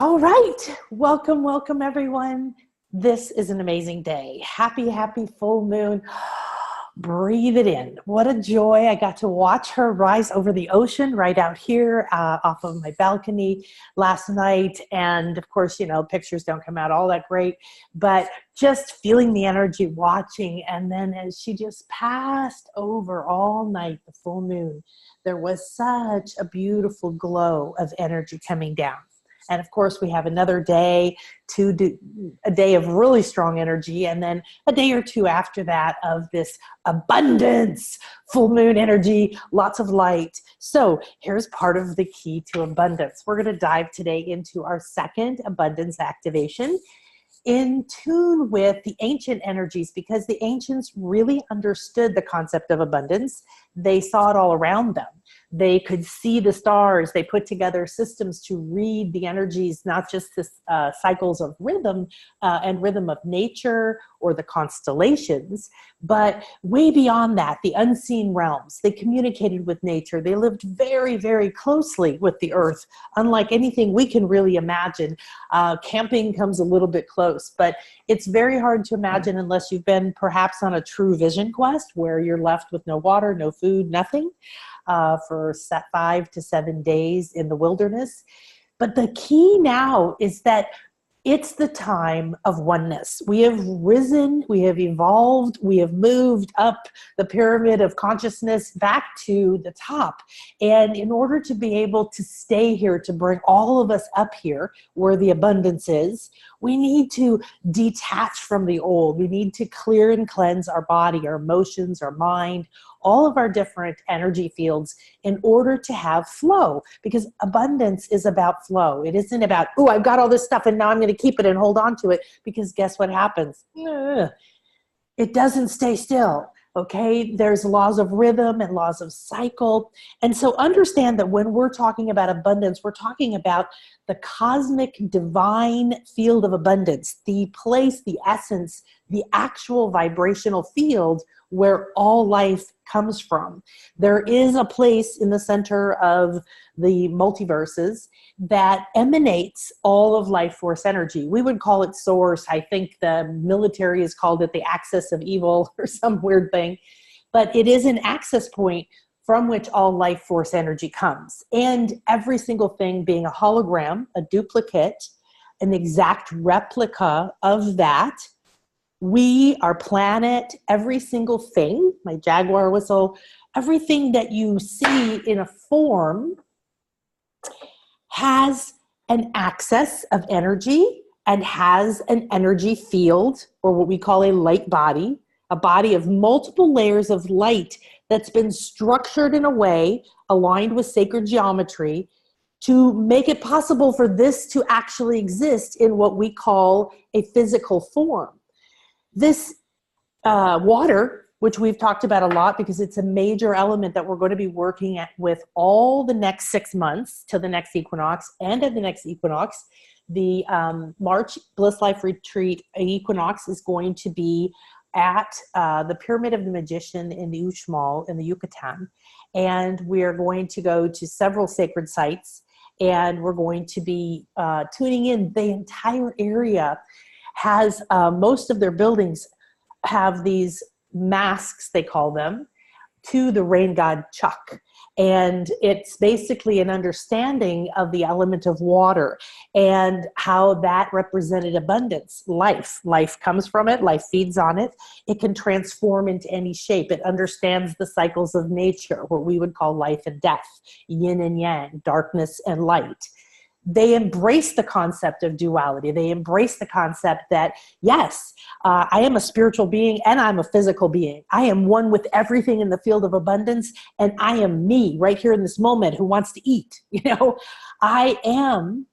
All right. Welcome, welcome everyone. This is an amazing day. Happy, happy full moon. Breathe it in. What a joy. I got to watch her rise over the ocean right out here off of my balcony last night. And of course, you know, pictures don't come out all that great, but just feeling the energy, watching. And then as she just passed over all night, the full moon, there was such a beautiful glow of energy coming down. And of course, we have another day, a day of really strong energy, and then a day or two after that of this abundance, full moon energy, lots of light. So here's part of the key to abundance. We're going to dive today into our second abundance activation, in tune with the ancient energies, because the ancients really understood the concept of abundance. They saw it all around them. They could see the stars. They put together systems to read the energies, not just the cycles of rhythm and rhythm of nature or the constellations, but way beyond that, the unseen realms. They communicated with nature. They lived very, very closely with the earth, unlike anything we can really imagine. Camping comes a little bit close, but it's very hard to imagine unless you've been perhaps on a true vision quest where you're left with no water, no food, nothing. For 5 to 7 days in the wilderness. But the key now is that it's the time of oneness. We have risen, we have evolved, we have moved up the pyramid of consciousness back to the top. And in order to be able to stay here, to bring all of us up here where the abundance is, we need to detach from the old. We need to clear and cleanse our body, our emotions, our mind, all of our different energy fields in order to have flow, because abundance is about flow. It isn't about, oh, I've got all this stuff and now I'm going to keep it and hold on to it, because guess what happens? It doesn't stay still. Okay, there's laws of rhythm and laws of cycle. And so understand that when we're talking about abundance, we're talking about the cosmic divine field of abundance, the place, the essence, the actual vibrational field where all life comes from. There is a place in the center of the multiverses that emanates all of life force energy. We would call it source. I think the military has called it the axis of evil or some weird thing. But it is an access point from which all life force energy comes. And every single thing being a hologram, a duplicate, an exact replica of that. We, our planet, every single thing, my Jaguar whistle, everything that you see in a form has an axis of energy and has an energy field, or what we call a light body, a body of multiple layers of light that's been structured in a way aligned with sacred geometry to make it possible for this to actually exist in what we call a physical form. This water, which we've talked about a lot because it's a major element that we're going to be working with all the next 6 months till the next equinox, and at the next equinox, the March Bliss Life Retreat equinox is going to be at the Pyramid of the Magician in the Uxmal in the Yucatan. And we are going to go to several sacred sites, and we're going to be tuning in. The entire area has, most of their buildings have these masks, they call them, to the rain god Chuck. And it's basically an understanding of the element of water and how that represented abundance, life. Life comes from it, life feeds on it. It can transform into any shape. It understands the cycles of nature, what we would call life and death, yin and yang, darkness and light. They embrace the concept of duality. They embrace the concept that, yes, I am a spiritual being and I'm a physical being. I am one with everything in the field of abundance, and I am me right here in this moment who wants to eat. You know, I am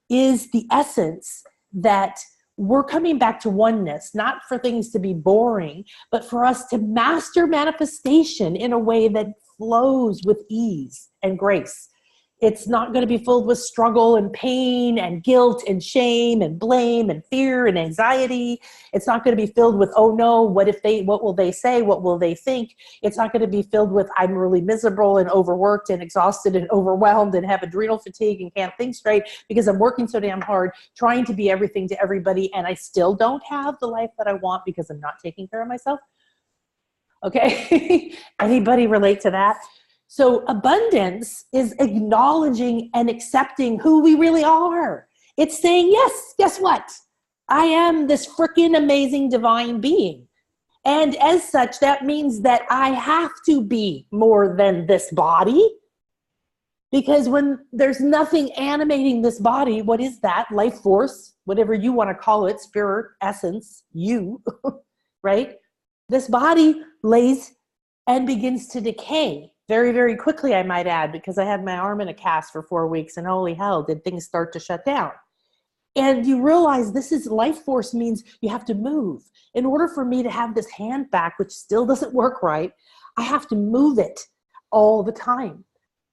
is the essence that we're coming back to oneness, not for things to be boring, but for us to master manifestation in a way that flows with ease and grace. It's not going to be filled with struggle and pain and guilt and shame and blame and fear and anxiety. It's not going to be filled with, oh no, what will they say? What will they think? It's not going to be filled with, I'm really miserable and overworked and exhausted and overwhelmed and have adrenal fatigue and can't think straight because I'm working so damn hard trying to be everything to everybody and I still don't have the life that I want because I'm not taking care of myself. Okay. Anybody relate to that? So abundance is acknowledging and accepting who we really are. It's saying, yes, guess what? I am this freaking amazing divine being. And as such, that means that I have to be more than this body. Because when there's nothing animating this body, what is that? Life force, whatever you want to call it, spirit, essence, you, right? This body lays and begins to decay. Very, very quickly, I might add, because I had my arm in a cast for 4 weeks and holy hell, did things start to shut down. And you realize this is life force means you have to move. In order for me to have this hand back, which still doesn't work right, I have to move it all the time.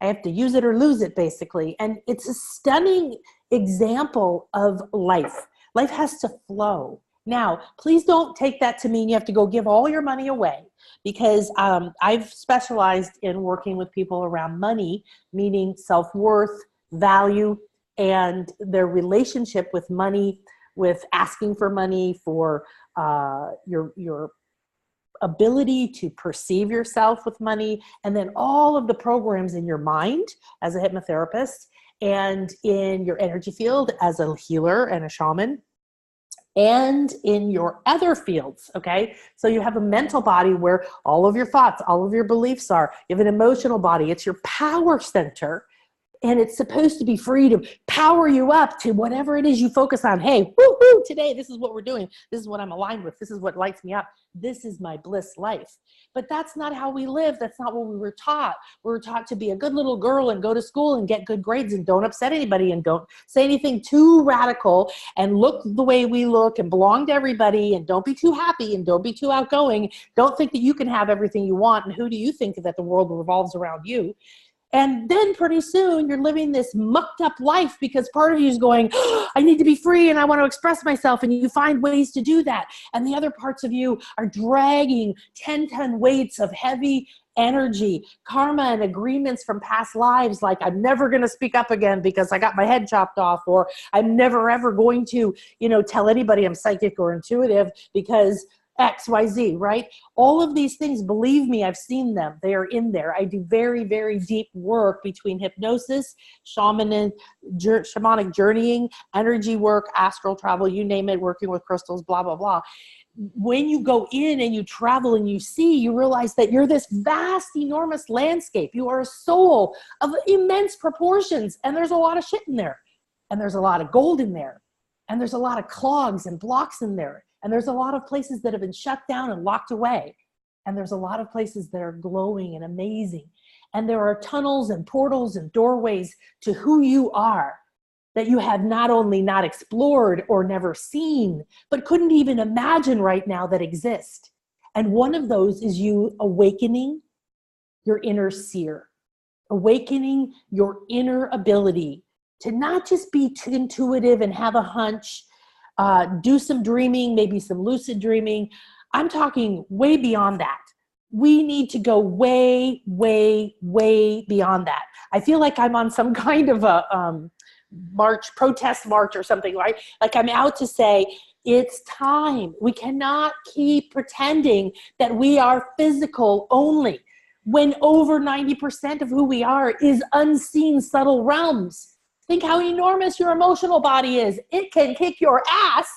I have to use it or lose it, basically. And it's a stunning example of life. Life has to flow. Now, please don't take that to mean you have to go give all your money away, because I've specialized in working with people around money, meaning self-worth, value, and their relationship with money, with asking for money, for your ability to perceive yourself with money, and then all of the programs in your mind as a hypnotherapist and in your energy field as a healer and a shaman, and in your other fields, okay? So you have a mental body where all of your thoughts, all of your beliefs are. You have an emotional body. It's your power center, and it's supposed to be free to power you up to whatever it is you focus on. Hey, woo-hoo, today, this is what we're doing. This is what I'm aligned with. This is what lights me up. This is my bliss life. But that's not how we live. That's not what we were taught. We were taught to be a good little girl and go to school and get good grades and don't upset anybody and don't say anything too radical and look the way we look and belong to everybody and don't be too happy and don't be too outgoing. Don't think that you can have everything you want, and who do you think that the world revolves around you? And then pretty soon you're living this mucked up life because part of you is going, oh, I need to be free and I want to express myself, and you find ways to do that. And the other parts of you are dragging 10-ton weights of heavy energy, karma and agreements from past lives, like I'm never going to speak up again because I got my head chopped off, or I'm never ever going to, tell anybody I'm psychic or intuitive because XYZ, right? All of these things, believe me, I've seen them. They are in there. I do very, very deep work between hypnosis, shamanic journeying, energy work, astral travel, you name it, working with crystals, blah, blah, blah. When you go in and you travel and you see, you realize that you're this vast, enormous landscape. You are a soul of immense proportions, and there's a lot of shit in there. And there's a lot of gold in there. And there's a lot of clogs and blocks in there. And there's a lot of places that have been shut down and locked away. And there's a lot of places that are glowing and amazing. And there are tunnels and portals and doorways to who you are that you have not only not explored or never seen, but couldn't even imagine right now that exist. And one of those is you awakening your inner seer, awakening your inner ability to not just be too intuitive and have a hunch, do some dreaming, maybe some lucid dreaming. I'm talking way beyond that. We need to go way, way, way beyond that. I feel like I'm on some kind of a protest march or something, right? Like I'm out to say, it's time. We cannot keep pretending that we are physical only when over 90% of who we are is unseen, subtle realms. Think how enormous your emotional body is. It can kick your ass.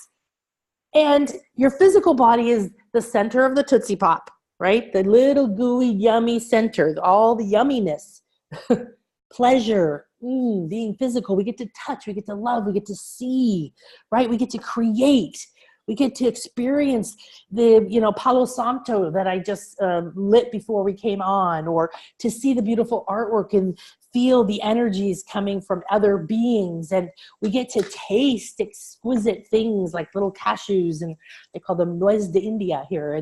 And your physical body is the center of the Tootsie Pop, right? The little gooey, yummy center, all the yumminess, pleasure, being physical. We get to touch, we get to love, we get to see, right? We get to create. We get to experience the, Palo Santo that I just lit before we came on, or to see the beautiful artwork and feel the energies coming from other beings, and we get to taste exquisite things like little cashews, and they call them noix de India here.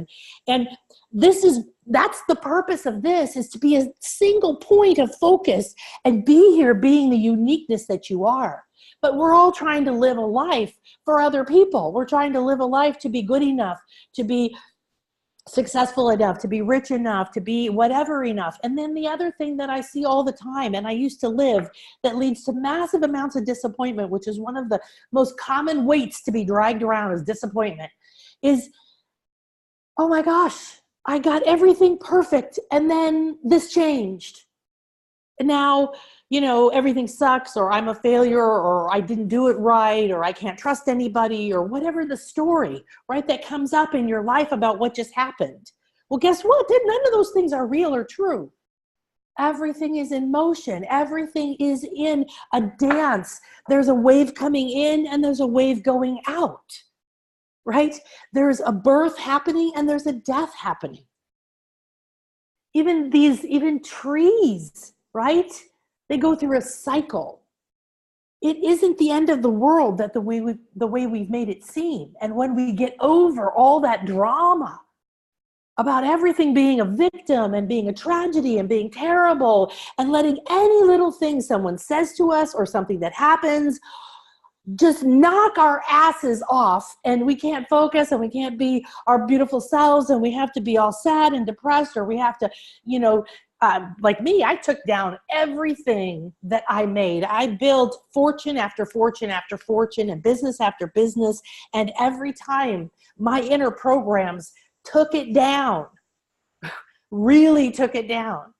And that's the purpose of this, is to be a single point of focus and be here being the uniqueness that you are. But we're all trying to live a life for other people. We're trying to live a life to be good enough, to be successful enough, to be rich enough, to be whatever enough. And then the other thing that I see all the time, and I used to live, that leads to massive amounts of disappointment, which is one of the most common weights to be dragged around, is disappointment, is, oh my gosh, I got everything perfect and then this changed. And now, everything sucks, or I'm a failure, or I didn't do it right, or I can't trust anybody, or whatever the story, right, that comes up in your life about what just happened. Well, guess what? None of those things are real or true. Everything is in motion. Everything is in a dance. There's a wave coming in and there's a wave going out, right? There's a birth happening and there's a death happening. Even trees, right? They go through a cycle. It isn't the end of the world that the way we've made it seem. And when we get over all that drama about everything being a victim and being a tragedy and being terrible, and letting any little thing someone says to us or something that happens just knock our asses off, and we can't focus and we can't be our beautiful selves, and we have to be all sad and depressed, or we have to, like me, I took down everything that I made. I built fortune after fortune after fortune and business after business. And every time my inner programs took it down, really took it down.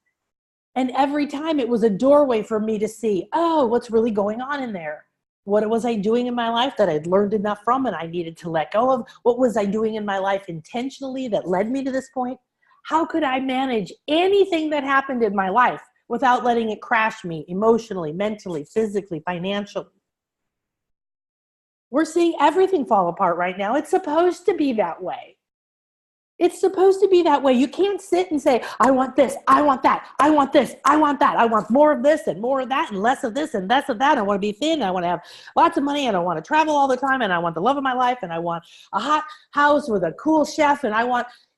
And every time it was a doorway for me to see, oh, what's really going on in there? What was I doing in my life that I'd learned enough from and I needed to let go of? What was I doing in my life intentionally that led me to this point? How could I manage anything that happened in my life without letting it crash me emotionally, mentally, physically, financially? We're seeing everything fall apart right now. It's supposed to be that way. It's supposed to be that way. You can't sit and say, I want this, I want that, I want this, I want that. I want more of this and more of that and less of this and less of that. I want to be thin. I want to have lots of money, and I want to travel all the time, and I want the love of my life, and I want a hot house with a cool chef, and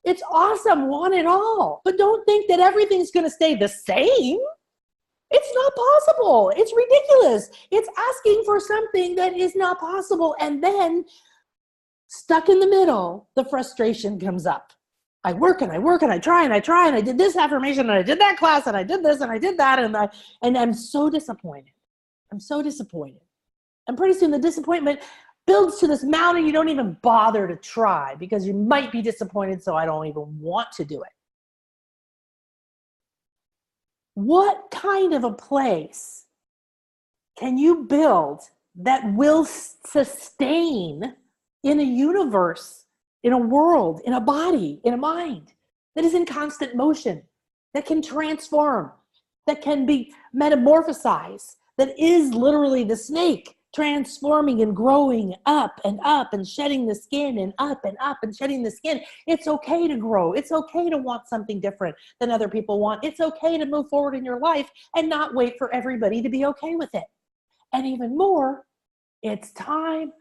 it's awesome, want it all. But don't think that everything's going to stay the same. It's not possible. It's ridiculous. It's asking for something that is not possible. And then, stuck in the middle, the frustration comes up. I work and I work and I try and I try, and I did this affirmation and I did that class and I did this and I did that, and I'm so disappointed. I'm so disappointed. And pretty soon the disappointment builds to this mountain you don't even bother to try because you might be disappointed, so I don't even want to do it. What kind of a place can you build that will sustain in a universe, in a world, in a body, in a mind that is in constant motion, that can transform, that can be metamorphosized, that is literally the snake transforming and growing up and shedding the skin, and up and shedding the skin. It's okay to grow. It's okay to want something different than other people want. It's okay to move forward in your life and not wait for everybody to be okay with it. And even more, it's time,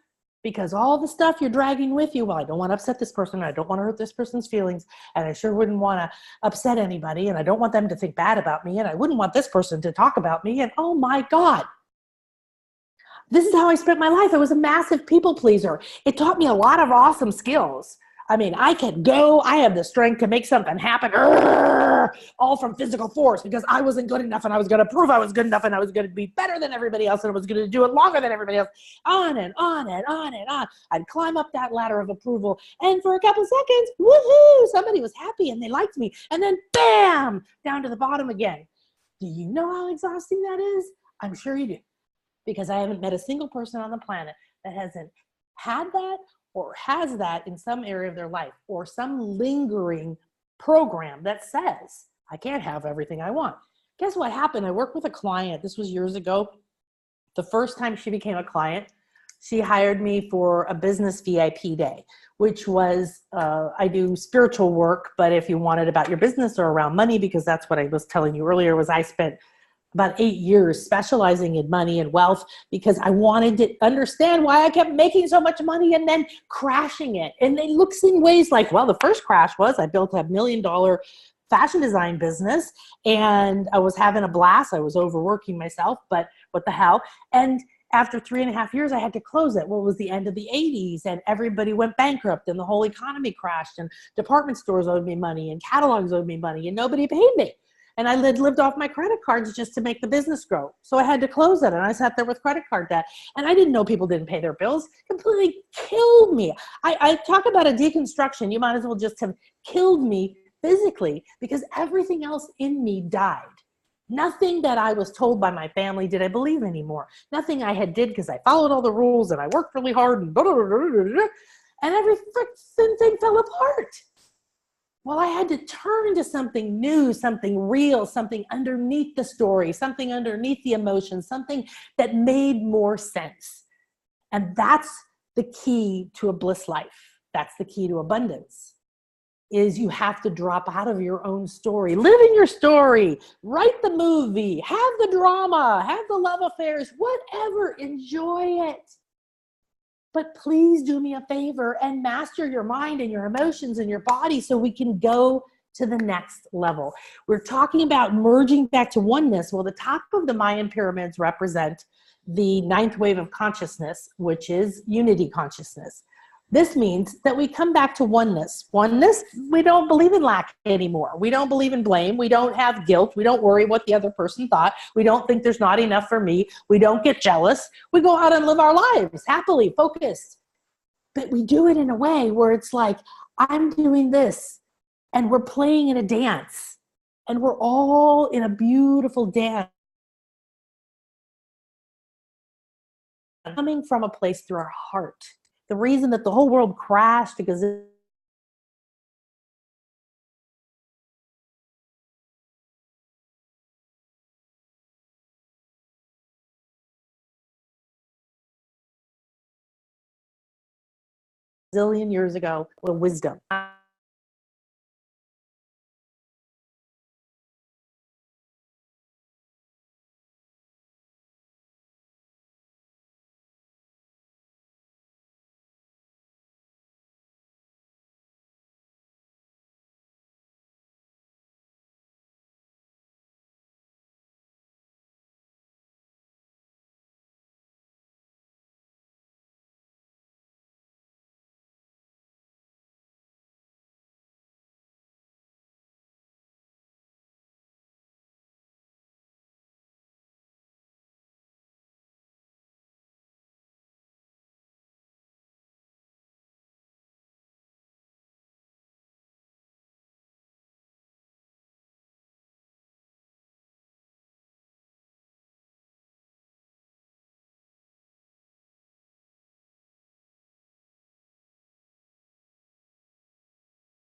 because all the stuff you're dragging with you, well, I don't want to upset this person, I don't want to hurt this person's feelings, and I sure wouldn't want to upset anybody, and I don't want them to think bad about me, and I wouldn't want this person to talk about me, and oh my God. This is how I spent my life. I was a massive people pleaser. It taught me a lot of awesome skills. I mean, I can go, I have the strength to make something happen, all from physical force, because I wasn't good enough, and I was going to prove I was good enough, and I was going to be better than everybody else, and I was going to do it longer than everybody else, on and on and on and on. I'd climb up that ladder of approval, and for a couple seconds, woohoo, somebody was happy and they liked me, and then bam, down to the bottom again. Do you know how exhausting that is? I'm sure you do, because I haven't met a single person on the planet that hasn't had that or has that in some area of their life, or some lingering program that says, I can't have everything I want. Guess what happened? I worked with a client. This was years ago. The first time she became a client, she hired me for a business VIP day, which was, I do spiritual work, but if you want it about your business or around money, because that's what I was telling you earlier, was I spent about 8 years specializing in money and wealth because I wanted to understand why I kept making so much money and then crashing it. And it looks in ways like, well, the first crash was I built a $1 million fashion design business and I was having a blast. I was overworking myself, but what the hell? And after 3.5 years, I had to close it. Well, it was the end of the 80s and everybody went bankrupt and the whole economy crashed and department stores owed me money and catalogs owed me money and nobody paid me. And I lived off my credit cards just to make the business grow. So I had to close it and I sat there with credit card debt. And I didn't know people didn't pay their bills. Completely killed me. I talk about a deconstruction. You might as well just have killed me physically because everything else in me died. Nothing that I was told by my family did I believe anymore. Nothing I had did because I followed all the rules and I worked really hard and blah, blah, blah, blah, blah, and every freaking thing fell apart. Well, I had to turn to something new, something real, something underneath the story, something underneath the emotion, something that made more sense. And that's the key to a bliss life. That's the key to abundance. Is you have to drop out of your own story. Live in your story. Write the movie. Have the drama. Have the love affairs. Whatever. Enjoy it. But please do me a favor and master your mind and your emotions and your body so we can go to the next level. We're talking about merging back to oneness. Well, the top of the Mayan pyramids represent the 9th wave of consciousness, which is unity consciousness. This means that we come back to oneness. Oneness, we don't believe in lack anymore. We don't believe in blame. We don't have guilt. We don't worry what the other person thought. We don't think there's not enough for me. We don't get jealous. We go out and live our lives happily, focused. But we do it in a way where it's like, I'm doing this and we're playing in a dance and we're all in a beautiful dance. Coming from a place through our heart. The reason that the whole world crashed because a zillion years ago, the wisdom.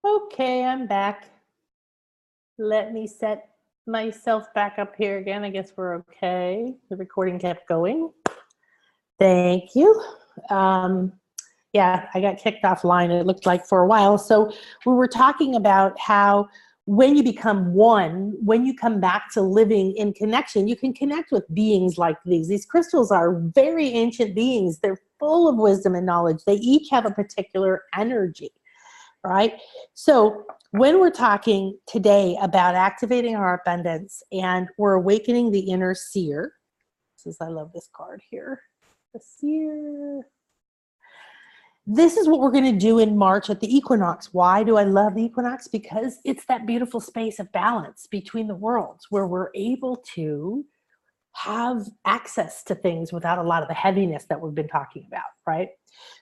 Okay, I'm back. Let me set myself back up here again. I guess we're okay. The recording kept going. Thank you. Yeah, I got kicked offline, it looked like, for a while. So we were talking about how when you become one, when you come back to living in connection, you can connect with beings like these. These crystals are very ancient beings. They're full of wisdom and knowledge. They each have a particular energy, right? So when we're talking today about activating our abundance and we're awakening the inner seer, I love this card here, the seer. This is what we're going to do in March at the equinox. Why do I love the equinox? Because it's that beautiful space of balance between the worlds where we're able to have access to things without a lot of the heaviness that we've been talking about, right?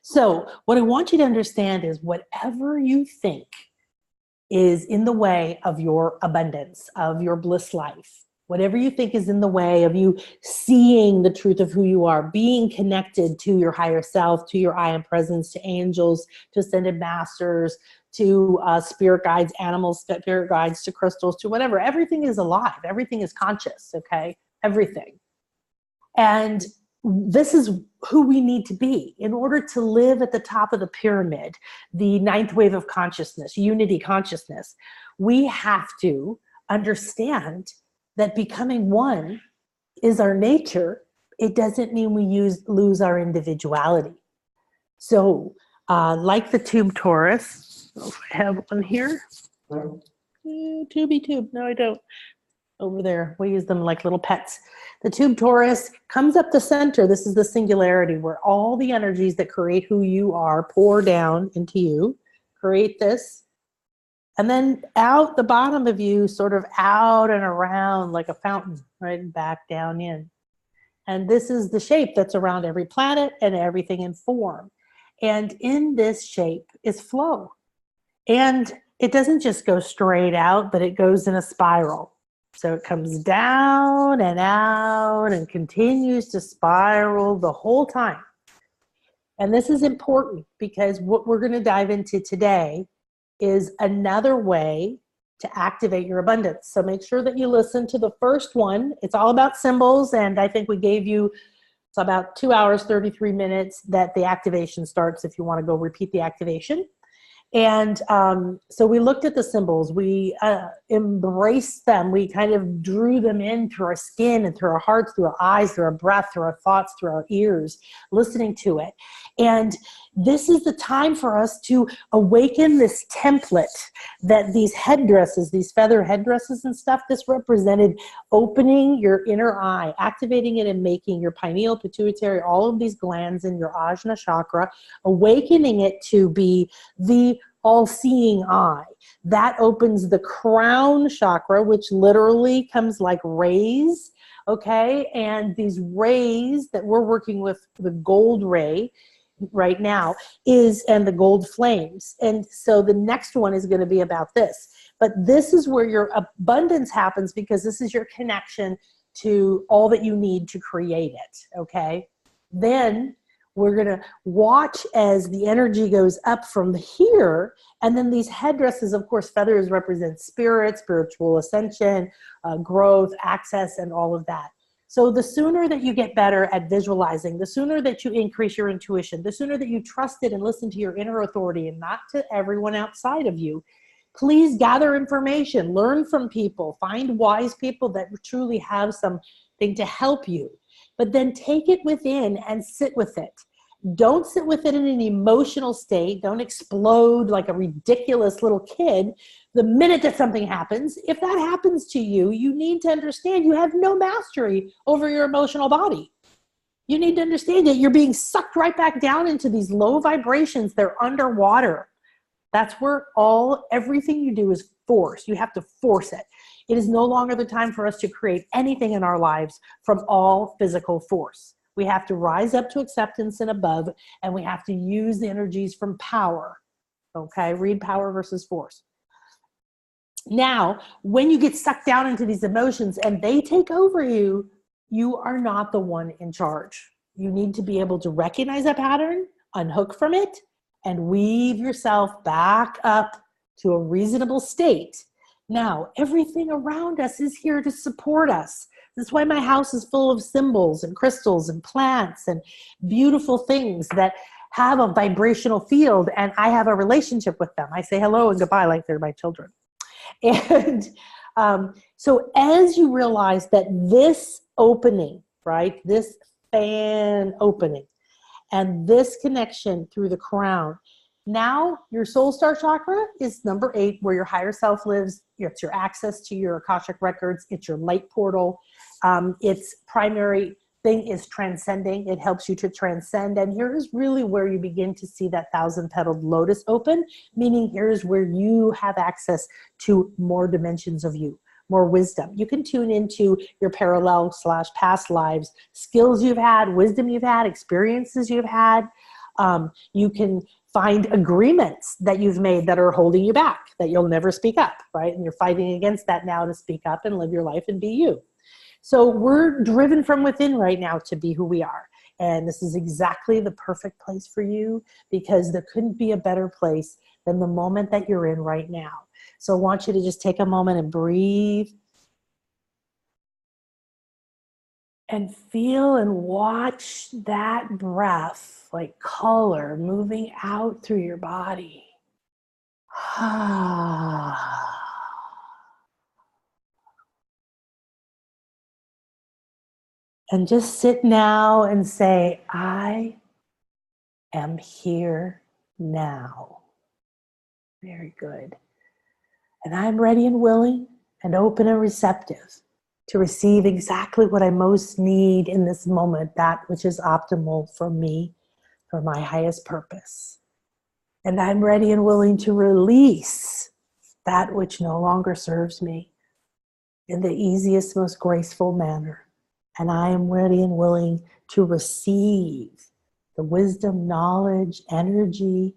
So what I want you to understand is whatever you think is in the way of your abundance, of your bliss life, whatever you think is in the way of you seeing the truth of who you are, being connected to your higher self, to your I am presence, to angels, to ascended masters, to spirit guides, animals, spirit guides, to crystals, to whatever. Everything is alive. Everything is conscious, okay? Everything. And this is who we need to be in order to live at the top of the pyramid, the 9th wave of consciousness, unity consciousness. We have to understand that becoming one is our nature, it doesn't mean we lose our individuality. So like the tube torus, I have one here. Tubey tube. No, I don't. Over there. We use them like little pets. The tube torus comes up the center. This is the singularity where all the energies that create who you are pour down into you, create this. And then out the bottom of you, sort of out and around like a fountain, right? And back down in. And this is the shape that's around every planet and everything in form. And in this shape is flow. And it doesn't just go straight out, but it goes in a spiral. So it comes down and out and continues to spiral the whole time. And this is important because what we're going to dive into today is another way to activate your abundance. So make sure that you listen to the first one. It's all about symbols, and I think we gave you, it's about 2 hours, 33 minutes that the activation starts if you want to go repeat the activation. And so we looked at the symbols, we embraced them, we kind of drew them in through our skin and through our hearts, through our eyes, through our breath, through our thoughts, through our ears, listening to it. And this is the time for us to awaken this template that these headdresses, these feather headdresses and stuff, this represented opening your inner eye, activating it and making your pineal, pituitary, all of these glands in your ajna chakra, awakening it to be the all-seeing eye. That opens the crown chakra, which literally comes like rays, okay? And these rays that we're working with, the gold ray right now, and the gold flames. And so the next one is going to be about this. But this is where your abundance happens, because this is your connection to all that you need to create it, okay? Then we're going to watch as the energy goes up from here, and then these headdresses, of course, feathers represent spirit, spiritual ascension, growth, access, and all of that. So the sooner that you get better at visualizing, the sooner that you increase your intuition, the sooner that you trust it and listen to your inner authority and not to everyone outside of you, please gather information, learn from people, find wise people that truly have something to help you. But then take it within and sit with it. Don't sit with it in an emotional state. Don't explode like a ridiculous little kid the minute that something happens. If that happens to you, you need to understand you have no mastery over your emotional body. You need to understand that you're being sucked right back down into these low vibrations. They're underwater. That's where everything you do is force. You have to force it. It is no longer the time for us to create anything in our lives from all physical force. We have to rise up to acceptance and above, and we have to use the energies from power. Okay, read power versus force. Now, when you get sucked down into these emotions and they take over you, you are not the one in charge. You need to be able to recognize that pattern, unhook from it, and weave yourself back up to a reasonable state. Now, everything around us is here to support us. That's why my house is full of symbols and crystals and plants and beautiful things that have a vibrational field, and I have a relationship with them. I say hello and goodbye like they're my children. And so as you realize that this opening, right, this fan opening, and this connection through the crown, now your soul star chakra is number 8, where your higher self lives. It's your access to your Akashic records. It's your light portal. Its primary thing is transcending. It helps you to transcend. And here's really where you begin to see that 1,000-petaled lotus open, meaning here's where you have access to more dimensions of you, more wisdom. You can tune into your parallel/past lives, skills you've had, wisdom you've had, experiences you've had. You can find agreements that you've made that are holding you back, that you'll never speak up, right? And you're fighting against that now to speak up and live your life and be you. So we're driven from within right now to be who we are. And this is exactly the perfect place for you, because there couldn't be a better place than the moment that you're in right now. So I want you to just take a moment and breathe and feel and watch that breath like color moving out through your body. And just sit now and say, I am here now. Very good. And I'm ready and willing and open and receptive to receive exactly what I most need in this moment, that which is optimal for me, for my highest purpose. And I'm ready and willing to release that which no longer serves me in the easiest, most graceful manner. And I am ready and willing to receive the wisdom, knowledge, energy,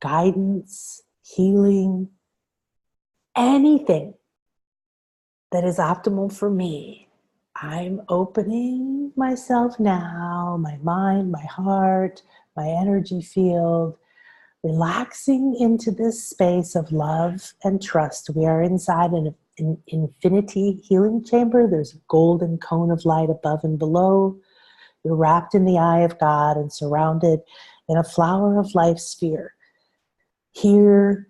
guidance, healing, anything that is optimal for me. I'm opening myself now, my mind, my heart, my energy field, relaxing into this space of love and trust. We are inside an infinity healing chamber. There's a golden cone of light above and below. You're wrapped in the eye of God and surrounded in a flower of life sphere. Here,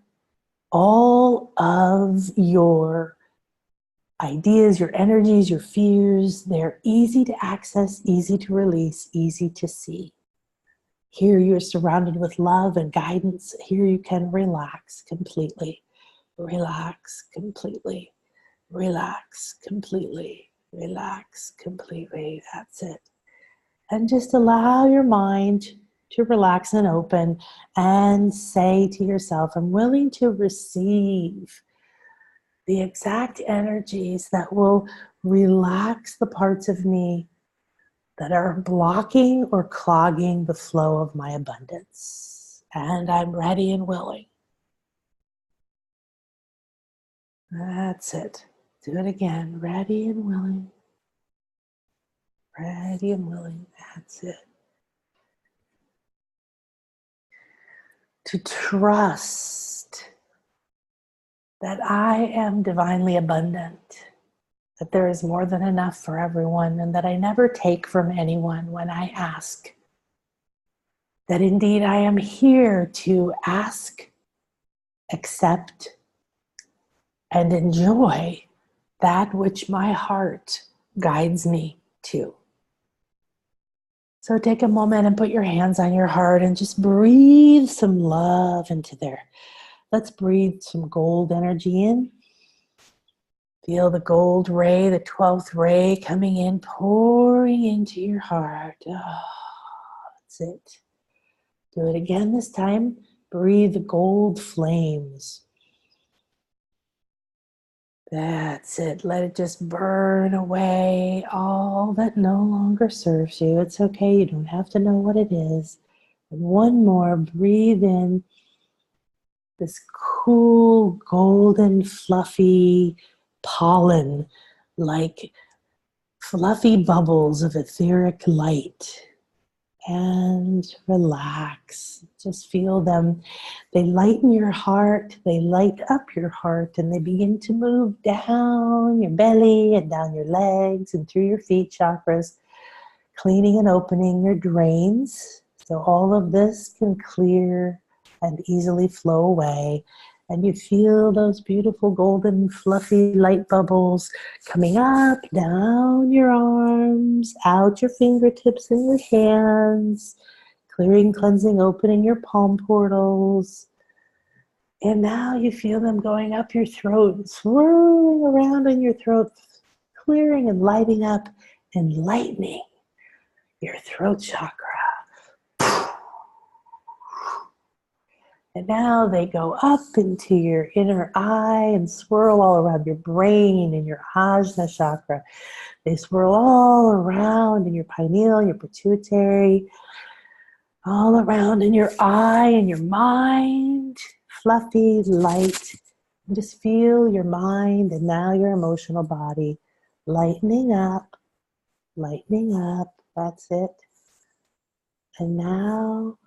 all of your ideas, your energies, your fears, they're easy to access, easy to release, easy to see. Here you're surrounded with love and guidance. Here you can relax completely. Relax completely. Relax completely. Relax completely. That's it. And just allow your mind to relax and open and say to yourself, I'm willing to receive the exact energies that will relax the parts of me that are blocking or clogging the flow of my abundance. And I'm ready and willing. That's it. Do it again. Ready and willing. Ready and willing. That's it. To trust that I am divinely abundant, that there is more than enough for everyone, and that I never take from anyone when I ask. That indeed I am here to ask, accept, and enjoy that which my heart guides me to. So take a moment and put your hands on your heart and just breathe some love into there. Let's breathe some gold energy in. Feel the gold ray, the 12th ray coming in, pouring into your heart. Oh, that's it. Do it again this time. Breathe the gold flames. That's it. Let it just burn away all that no longer serves you. It's okay. You don't have to know what it is. And one more. Breathe in this cool, golden, fluffy pollen, like fluffy bubbles of etheric light. And relax. Just feel them. They lighten your heart. They light up your heart, and they begin to move down your belly and down your legs and through your feet chakras, cleaning and opening your drains. So all of this can clear and easily flow away. And you feel those beautiful golden fluffy light bubbles coming up, down your arms, out your fingertips and your hands, clearing, cleansing, opening your palm portals. And now you feel them going up your throat, swirling around in your throat, clearing and lighting up and lightening your throat chakra. And now they go up into your inner eye and swirl all around your brain and your Ajna chakra. They swirl all around in your pineal, your pituitary, all around in your eye and your mind. Fluffy, light. And just feel your mind and now your emotional body lightening up, lightening up. That's it. And now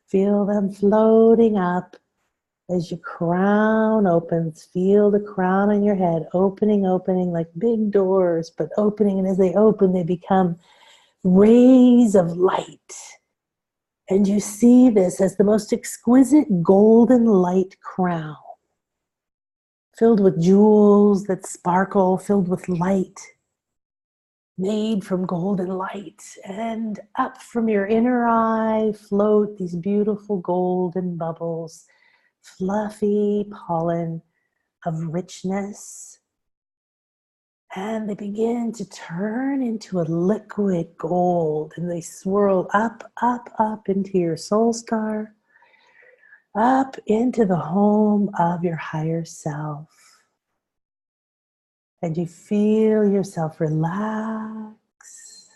feel them floating up as your crown opens. Feel the crown on your head opening, opening like big doors, but opening. And as they open, they become rays of light. And you see this as the most exquisite golden light crown, filled with jewels that sparkle, filled with light. made from golden light. And up from your inner eye float these beautiful golden bubbles, fluffy pollen of richness. And they begin to turn into a liquid gold, and they swirl up, up, up into your soul star, up into the home of your higher self. And you feel yourself relax.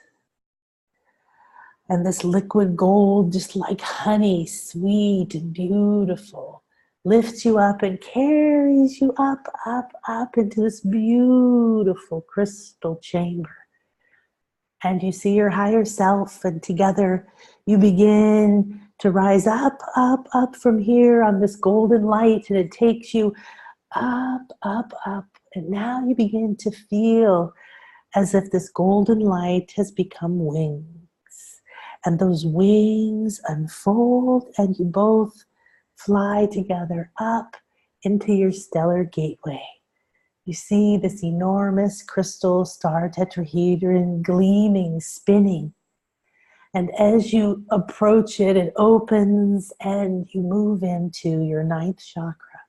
And this liquid gold, just like honey, sweet and beautiful, lifts you up and carries you up, up, up into this beautiful crystal chamber. And you see your higher self, and together you begin to rise up, up, up from here on this golden light, and it takes you up, up, up. And now you begin to feel as if this golden light has become wings. And those wings unfold, and you both fly together up into your stellar gateway. You see this enormous crystal star tetrahedron gleaming, spinning. And as you approach it, it opens and you move into your ninth chakra.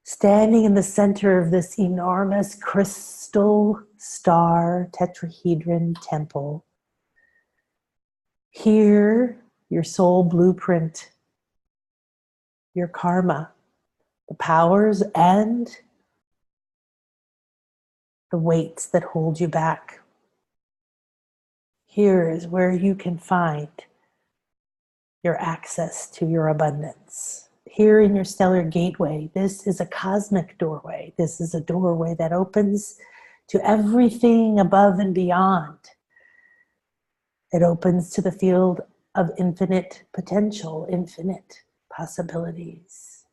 Standing in the center of this enormous crystal star tetrahedron temple, here your soul blueprint, your karma, the powers and the weights that hold you back. Here is where you can find your access to your abundance. Here in your stellar gateway, this is a cosmic doorway. This is a doorway that opens to everything above and beyond. It opens to the field of infinite potential, infinite possibilities.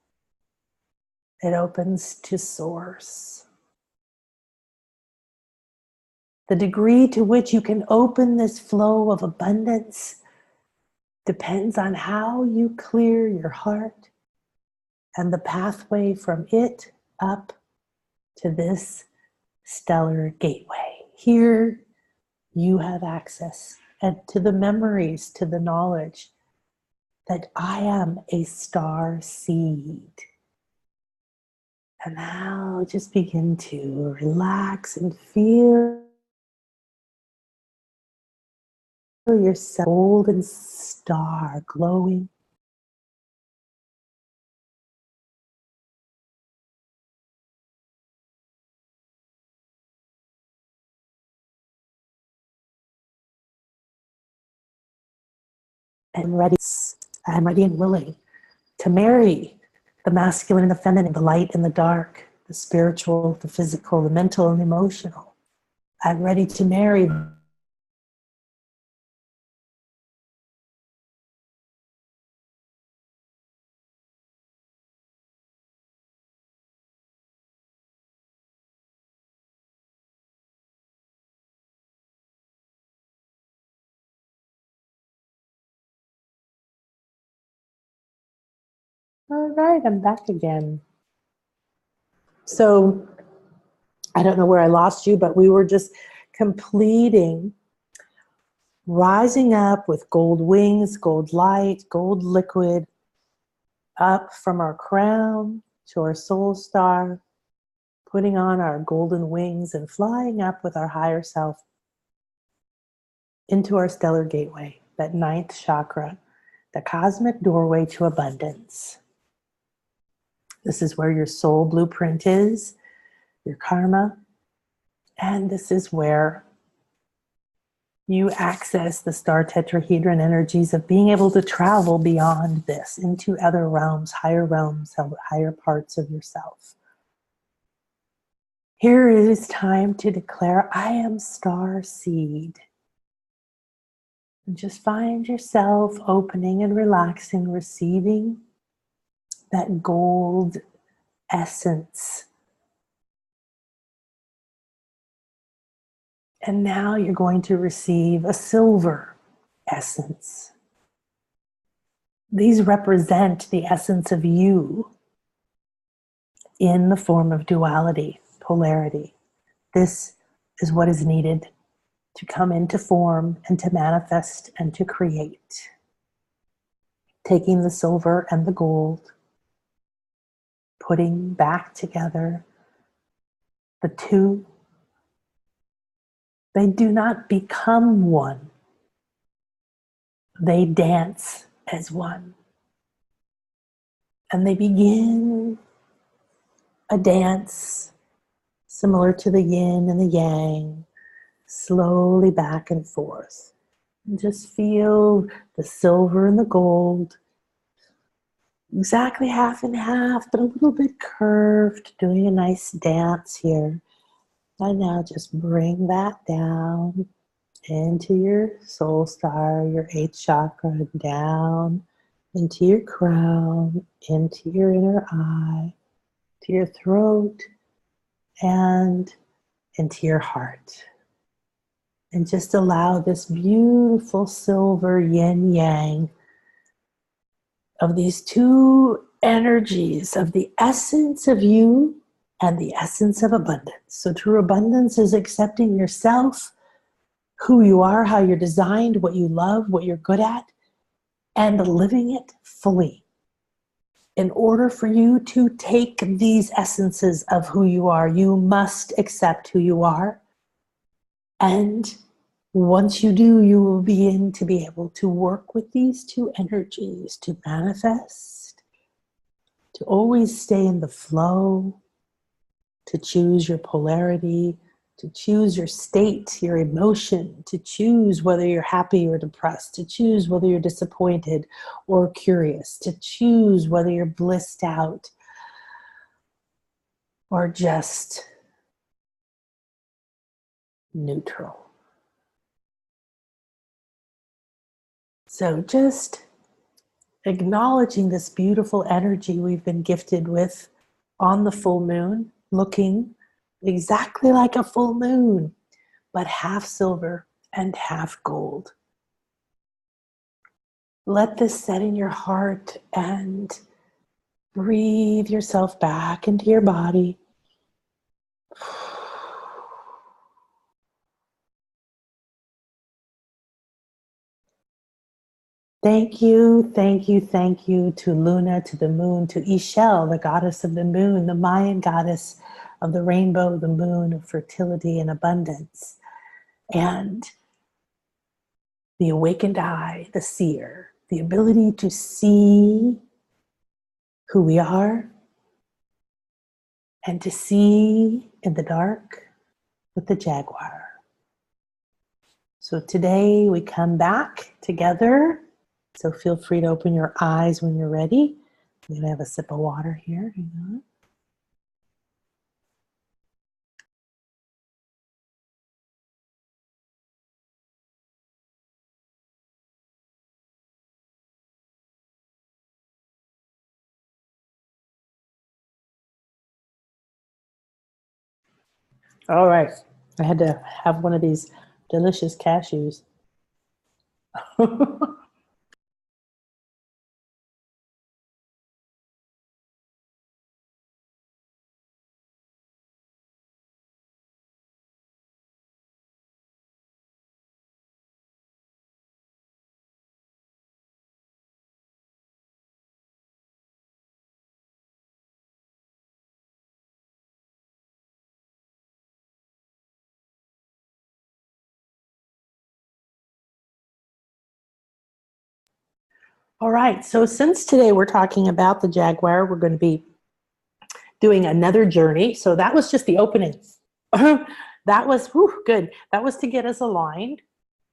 It opens to source. The degree to which you can open this flow of abundance depends on how you clear your heart and the pathway from it up to this stellar gateway. Here you have access and to the memories, to the knowledge that I am a star seed. And now just begin to relax and feel your golden star glowing. I'm ready and willing to marry the masculine and the feminine, the light and the dark, the spiritual, the physical, the mental and the emotional. I'm ready to marry All right, I'm back again. So I don't know where I lost you, but we were just completing rising up with gold wings, gold light, gold liquid, up from our crown to our soul star, putting on our golden wings and flying up with our higher self into our stellar gateway, that ninth chakra, the cosmic doorway to abundance. This is where your soul blueprint is, your karma, and this is where you access the star tetrahedron energies of being able to travel beyond this into other realms, higher parts of yourself. Here it is time to declare, I am star seed. And just find yourself opening and relaxing, receiving that gold essence. And now you're going to receive a silver essence. These represent the essence of you in the form of duality, polarity. This is what is needed to come into form and to manifest and to create. Taking the silver and the gold, putting back together the two. They do not become one. They dance as one. And they begin a dance similar to the yin and the yang, slowly back and forth. And just feel the silver and the gold, exactly half and half, but a little bit curved, doing a nice dance here. And now just bring that down into your soul star, your 8th chakra, down into your crown, into your inner eye, to your throat, and into your heart. And just allow this beautiful silver yin yang of these two energies of the essence of you and the essence of abundance. So true abundance is accepting yourself, who you are, how you're designed, what you love, what you're good at, and living it fully. In order for you to take these essences of who you are, you must accept who you are. And once you do, you will begin to be able to work with these two energies to manifest, to always stay in the flow, to choose your polarity, to choose your state, your emotion, to choose whether you're happy or depressed, to choose whether you're disappointed or curious, to choose whether you're blissed out or just neutral. So just acknowledging this beautiful energy we've been gifted with on the full moon, looking exactly like a full moon, but half silver and half gold. Let this set in your heart and breathe yourself back into your body. Thank you, thank you, thank you to Luna, to the moon, to Ishel, the goddess of the moon, the Mayan goddess of the rainbow, the moon of fertility and abundance, and the awakened eye, the seer, the ability to see who we are and to see in the dark with the Jaguar. So today we come back together. So feel free to open your eyes when you're ready. I'm going to have a sip of water here. Hang on. All right. I had to have one of these delicious cashews. All right. So since today we're talking about the Jaguar, we're going to be doing another journey. So that was just the opening. That was good. That was to get us aligned,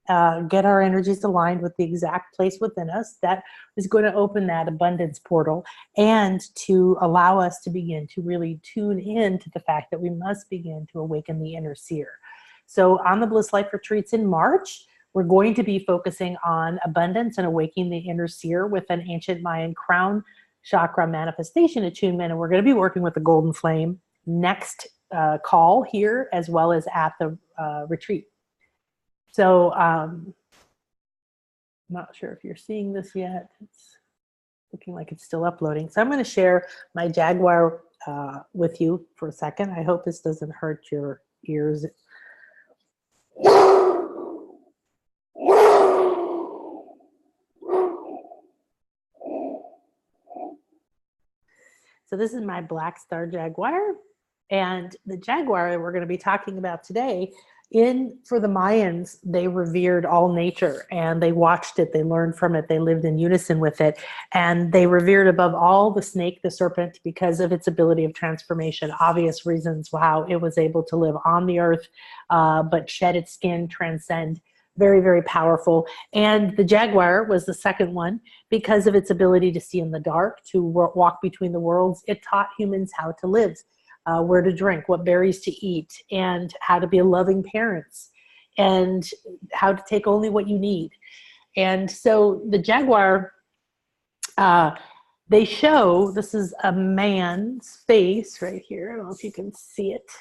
get our energies aligned with the exact place within us that is going to open that abundance portal and to allow us to begin to really tune in to the fact that we must begin to awaken the inner seer. So on the Bliss Life Retreats in March, we're going to be focusing on abundance and awakening the inner seer with an ancient Mayan crown chakra manifestation attunement. And we're going to be working with the golden flame next call here as well as at the retreat. So I'm not sure if you're seeing this yet. It's looking like it's still uploading. So I'm going to share my Jaguar with you for a second. I hope this doesn't hurt your ears So this is my black star jaguar, and the jaguar that we're going to be talking about today, for the Mayans, they revered all nature and they watched it, they learned from it, they lived in unison with it, and they revered above all the snake, the serpent, because of its ability of transformation. Obvious reasons how it was able to live on the earth, but shed its skin, transcend. Very, very powerful. And the jaguar was the second one because of its ability to see in the dark, to walk between the worlds. It taught humans how to live, where to drink, what berries to eat, and how to be loving parents, and how to take only what you need. And so the jaguar, they show, this is a man's face right here. I don't know if you can see it.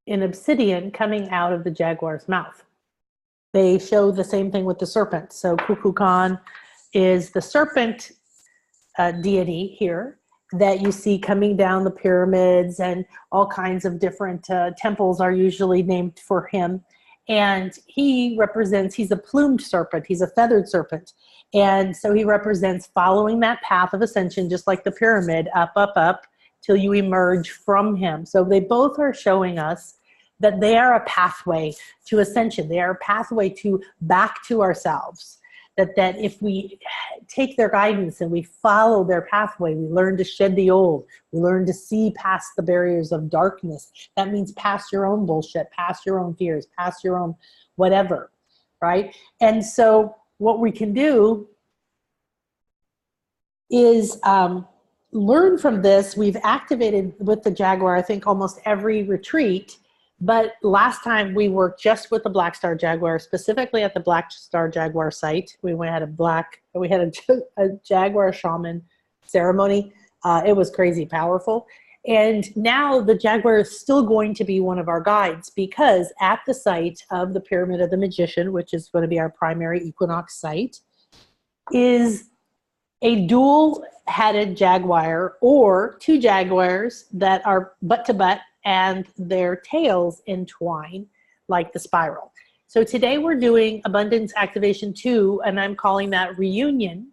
In obsidian coming out of the jaguar's mouth. They show the same thing with the serpent. So Kukulkan is the serpent deity here that you see coming down the pyramids, and all kinds of different temples are usually named for him. And he represents, he's a plumed serpent, he's a feathered serpent. And so he represents following that path of ascension, just like the pyramid, up, up, up, till you emerge from him. So they both are showing us that they are a pathway to ascension. They are a pathway to back to ourselves. That if we take their guidance and we follow their pathway, we learn to shed the old. We learn to see past the barriers of darkness. That means past your own bullshit, past your own fears, past your own whatever, right? And so what we can do is learn from this. We've activated with the jaguar, I think, almost every retreat. But last time we worked just with the Black Star Jaguar, specifically at the Black Star Jaguar site. We had a Jaguar shaman ceremony. It was crazy powerful. And now the Jaguar is still going to be one of our guides, because at the site of the Pyramid of the Magician, which is going to be our primary equinox site, is a dual-headed jaguar, or two jaguars that are butt to butt, and their tails entwine like the spiral. So today we're doing Abundance Activation 2, and I'm calling that Reunion.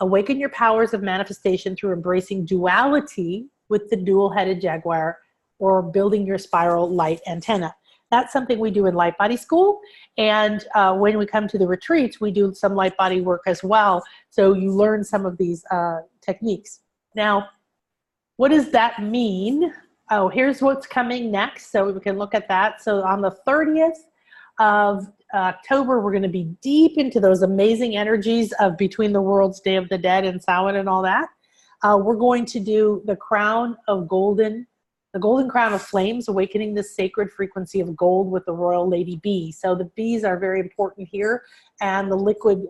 Awaken your powers of manifestation through embracing duality with the dual-headed jaguar, or building your spiral light antenna. That's something we do in Light Body School, and when we come to the retreats, we do some light body work as well, so you learn some of these techniques. Now, what does that mean? Oh, here's what's coming next, so we can look at that. So on the 30th of October, we're going to be deep into those amazing energies of Between the Worlds, Day of the Dead, and Samhain and all that. We're going to do the crown of golden, the golden crown of flames, awakening the sacred frequency of gold with the royal lady bee. So the bees are very important here, and the liquid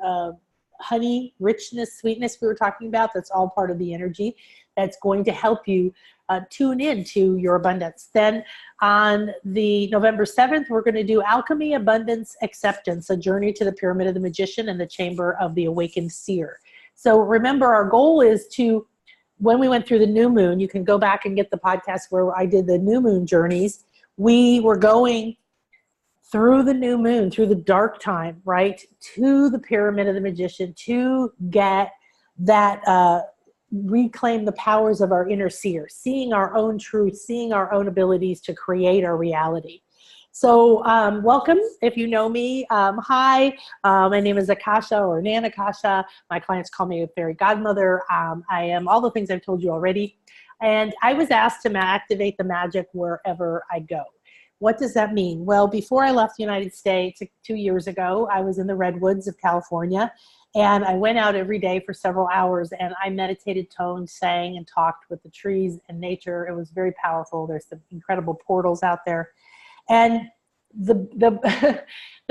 honey, richness, sweetness we were talking about, that's all part of the energy that's going to help you tune in to your abundance. Then on the November 7th, we're going to do Alchemy, Abundance, Acceptance, a journey to the Pyramid of the Magician and the Chamber of the Awakened Seer. So remember, our goal is to, when we went through the new moon, you can go back and get the podcast where I did the new moon journeys. We were going through the new moon, through the dark time, right, to the Pyramid of the Magician, to get that, reclaim the powers of our inner seer, seeing our own truth, seeing our own abilities to create our reality. So welcome, if you know me. Hi, my name is Akasha, or Nan Akasha. My clients call me a fairy godmother. I am all the things I've told you already. And I was asked to activate the magic wherever I go. What does that mean? Well, before I left the United States 2 years ago, I was in the redwoods of California. And I went out every day for several hours, and I meditated, toned, sang, and talked with the trees and nature. It was very powerful. There's some incredible portals out there. And the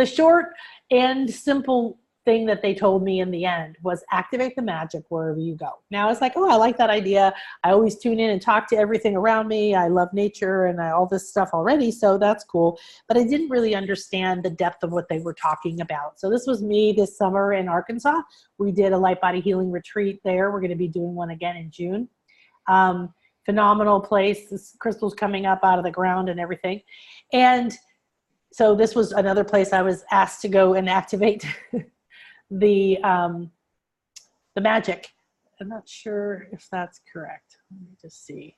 short and simple thing that they told me in the end was activate the magic wherever you go. Now it's like, oh, I like that idea. I always tune in and talk to everything around me. I love nature and all this stuff already, so that's cool. But I didn't really understand the depth of what they were talking about. So this was me this summer in Arkansas. We did a light body healing retreat there. We're going to be doing one again in June. phenomenal place. This crystal's coming up out of the ground and everything. And so this was another place I was asked to go and activate the magic. I'm not sure if that's correct. Let me just see.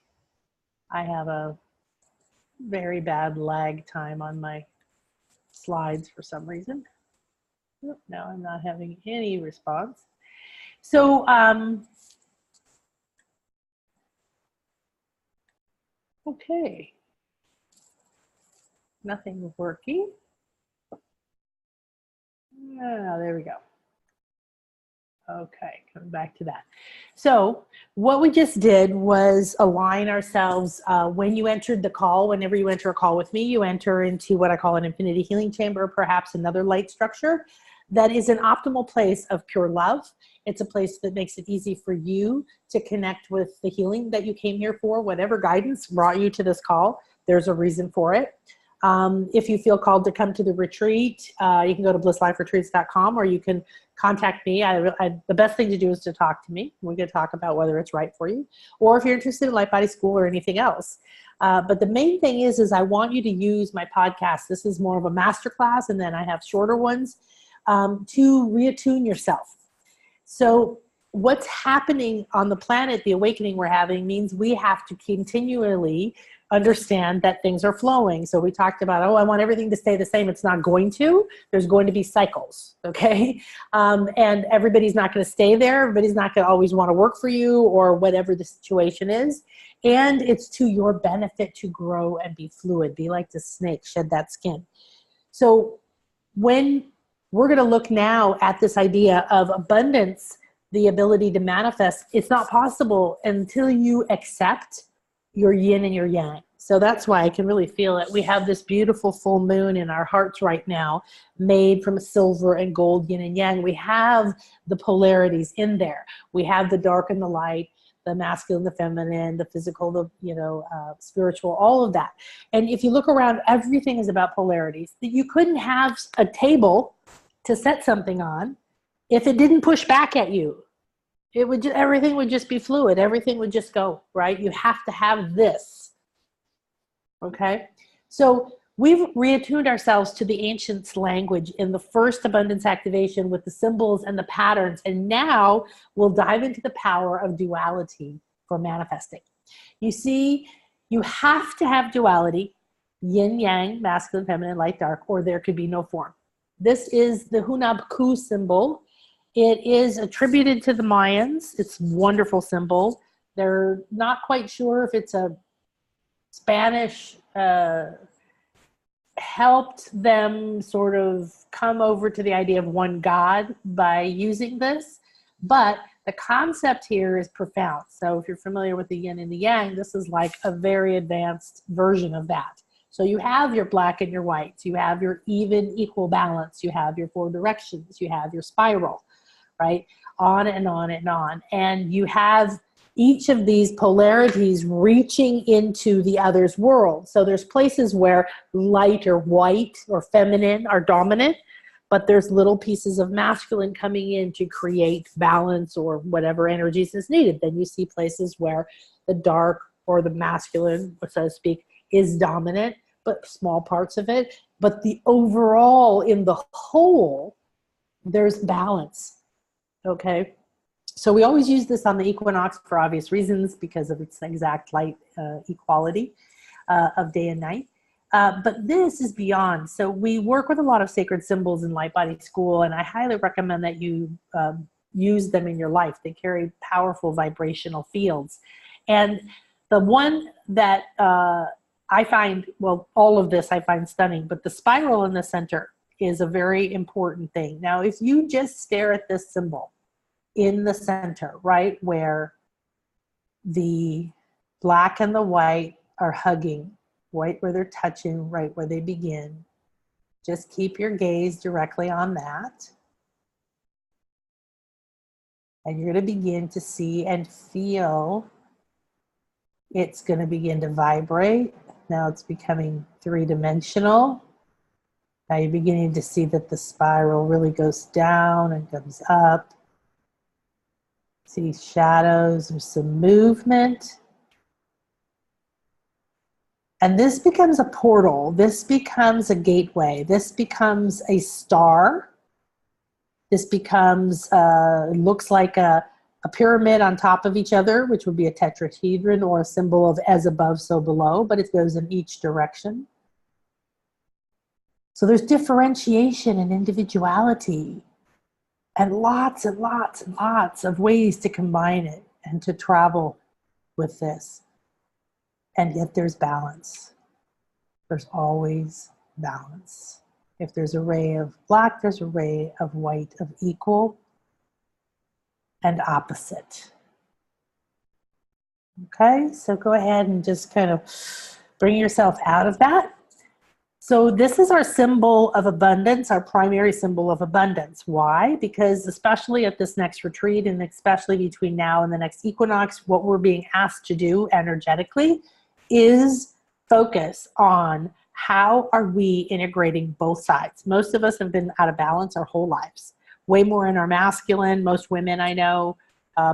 I have a very bad lag time on my slides for some reason. Now I'm not having any response. So, okay. Nothing working. Ah, there we go. Okay, coming back to that. So what we just did was align ourselves. When you entered the call, whenever you enter a call with me, you enter into what I call an infinity healing chamber, perhaps another light structure that is an optimal place of pure love. It's a place that makes it easy for you to connect with the healing that you came here for. Whatever guidance brought you to this call, there's a reason for it. If you feel called to come to the retreat, you can go to blissliferetreats.com, or you can contact me. The best thing to do is to talk to me. We can talk about whether it's right for you, or if you're interested in Light Body School or anything else. But the main thing is I want you to use my podcast. This is more of a masterclass, and then I have shorter ones to reattune yourself. So what's happening on the planet, the awakening we're having, means we have to continually understand that things are flowing. So we talked about, oh, I want everything to stay the same. It's not going to. There's going to be cycles, okay? And everybody's not going to stay there. Everybody's not going to always want to work for you, or whatever the situation is. And it's to your benefit to grow and be fluid. Be like the snake, shed that skin. So when we're going to look now at this idea of abundance, the ability to manifest, it's not possible until you accept your yin and your yang. So that's why I can really feel it. We have this beautiful full moon in our hearts right now, made from silver and gold, yin and yang. We have the polarities in there. We have the dark and the light, the masculine, the feminine, the physical, the spiritual, all of that. And if you look around, everything is about polarities. You couldn't have a table to set something on if it didn't push back at you. It would just, everything would just be fluid. Everything would just go, right? You have to have this, okay? So we've reattuned ourselves to the ancients' language in the first abundance activation with the symbols and the patterns, and now we'll dive into the power of duality for manifesting. You see, you have to have duality, yin, yang, masculine, feminine, light, dark, or there could be no form. This is the Hunab Ku symbol. It is attributed to the Mayans. It's a wonderful symbol. They're not quite sure if it's a Spanish helped them sort of come over to the idea of one God by using this. But the concept here is profound. So if you're familiar with the yin and the yang, this is like a very advanced version of that. So you have your black and your whites. You have your even, equal balance. You have your four directions. You have your spiral. Right? On and on and on. And you have each of these polarities reaching into the other's world. So there's places where light or white or feminine are dominant, but there's little pieces of masculine coming in to create balance or whatever energies is needed. Then you see places where the dark or the masculine, so to speak, is dominant, but small parts of it. But the overall, in the whole, there's balance. Okay, so we always use this on the equinox for obvious reasons, because of its exact light equality of day and night. But this is beyond. So we work with a lot of sacred symbols in Light Body School, and I highly recommend that you use them in your life. They carry powerful vibrational fields. And the one that I find, well, all of this I find stunning, but the spiral in the center is a very important thing. Now, if you just stare at this symbol in the center, right where the black and the white are hugging, right where they're touching, right where they begin, just keep your gaze directly on that. And you're going to begin to see and feel it's going to begin to vibrate. Now it's becoming three-dimensional. Now you're beginning to see that the spiral really goes down and comes up. See shadows, there's some movement. And this becomes a portal. This becomes a gateway. This becomes a star. This becomes, looks like a pyramid on top of each other, which would be a tetrahedron or a symbol of as above, so below, but it goes in each direction. So there's differentiation and individuality and lots and lots and lots of ways to combine it and to travel with this. And yet there's balance. There's always balance. If there's a ray of black, there's a ray of white, of equal and opposite. Okay, so go ahead and just kind of bring yourself out of that. So this is our symbol of abundance, our primary symbol of abundance. Why? Because especially at this next retreat, and especially between now and the next equinox, what we're being asked to do energetically is focus on how are we integrating both sides. Most of us have been out of balance our whole lives. Way more in our masculine. Most women I know,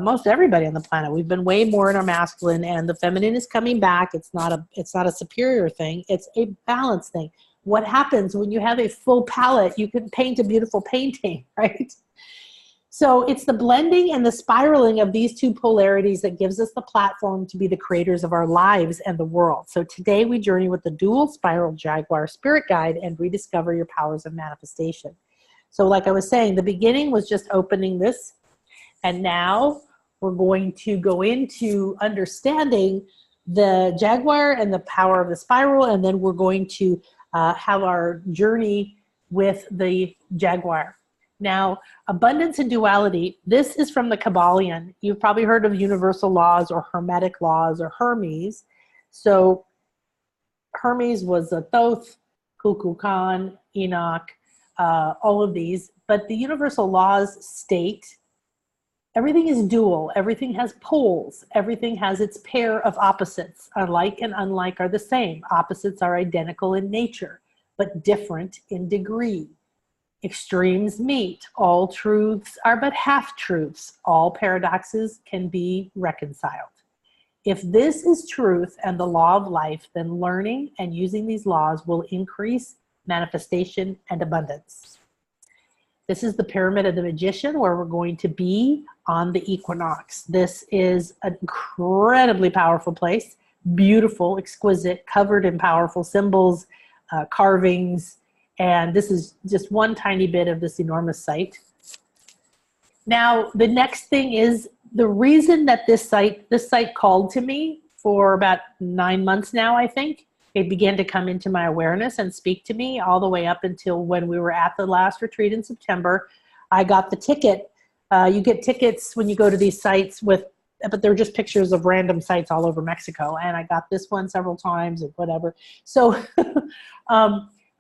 most everybody on the planet, we've been way more in our masculine, and the feminine is coming back. It's not a superior thing. It's a balance thing. What happens when you have a full palette? You can paint a beautiful painting, right? So it's the blending and the spiraling of these two polarities that gives us the platform to be the creators of our lives and the world. So today we journey with the dual spiral Jaguar spirit guide and rediscover your powers of manifestation. So like I was saying, the beginning was just opening this, and now we're going to go into understanding the Jaguar and the power of the spiral, and then we're going to have our journey with the Jaguar. Now, abundance and duality, this is from the Kabbalion. You've probably heard of universal laws or hermetic laws or Hermes. So Hermes was a Thoth, Kukulkan, Enoch, all of these. But the universal laws state everything is dual. Everything has poles. Everything has its pair of opposites. Alike and unlike are the same. Opposites are identical in nature, but different in degree. Extremes meet. All truths are but half-truths. All paradoxes can be reconciled. If this is truth and the law of life, then learning and using these laws will increase manifestation and abundance. This is the pyramid of the magician, where we're going to be on the equinox. This is an incredibly powerful place, beautiful, exquisite, covered in powerful symbols, carvings, and this is just one tiny bit of this enormous site. Now, the next thing is the reason that this site called to me for about 9 months now, I think. It began to come into my awareness and speak to me all the way up until when we were at the last retreat in September. I got the ticket. You get tickets when you go to these sites but they're just pictures of random sites all over Mexico. And I got this one several times and whatever. So,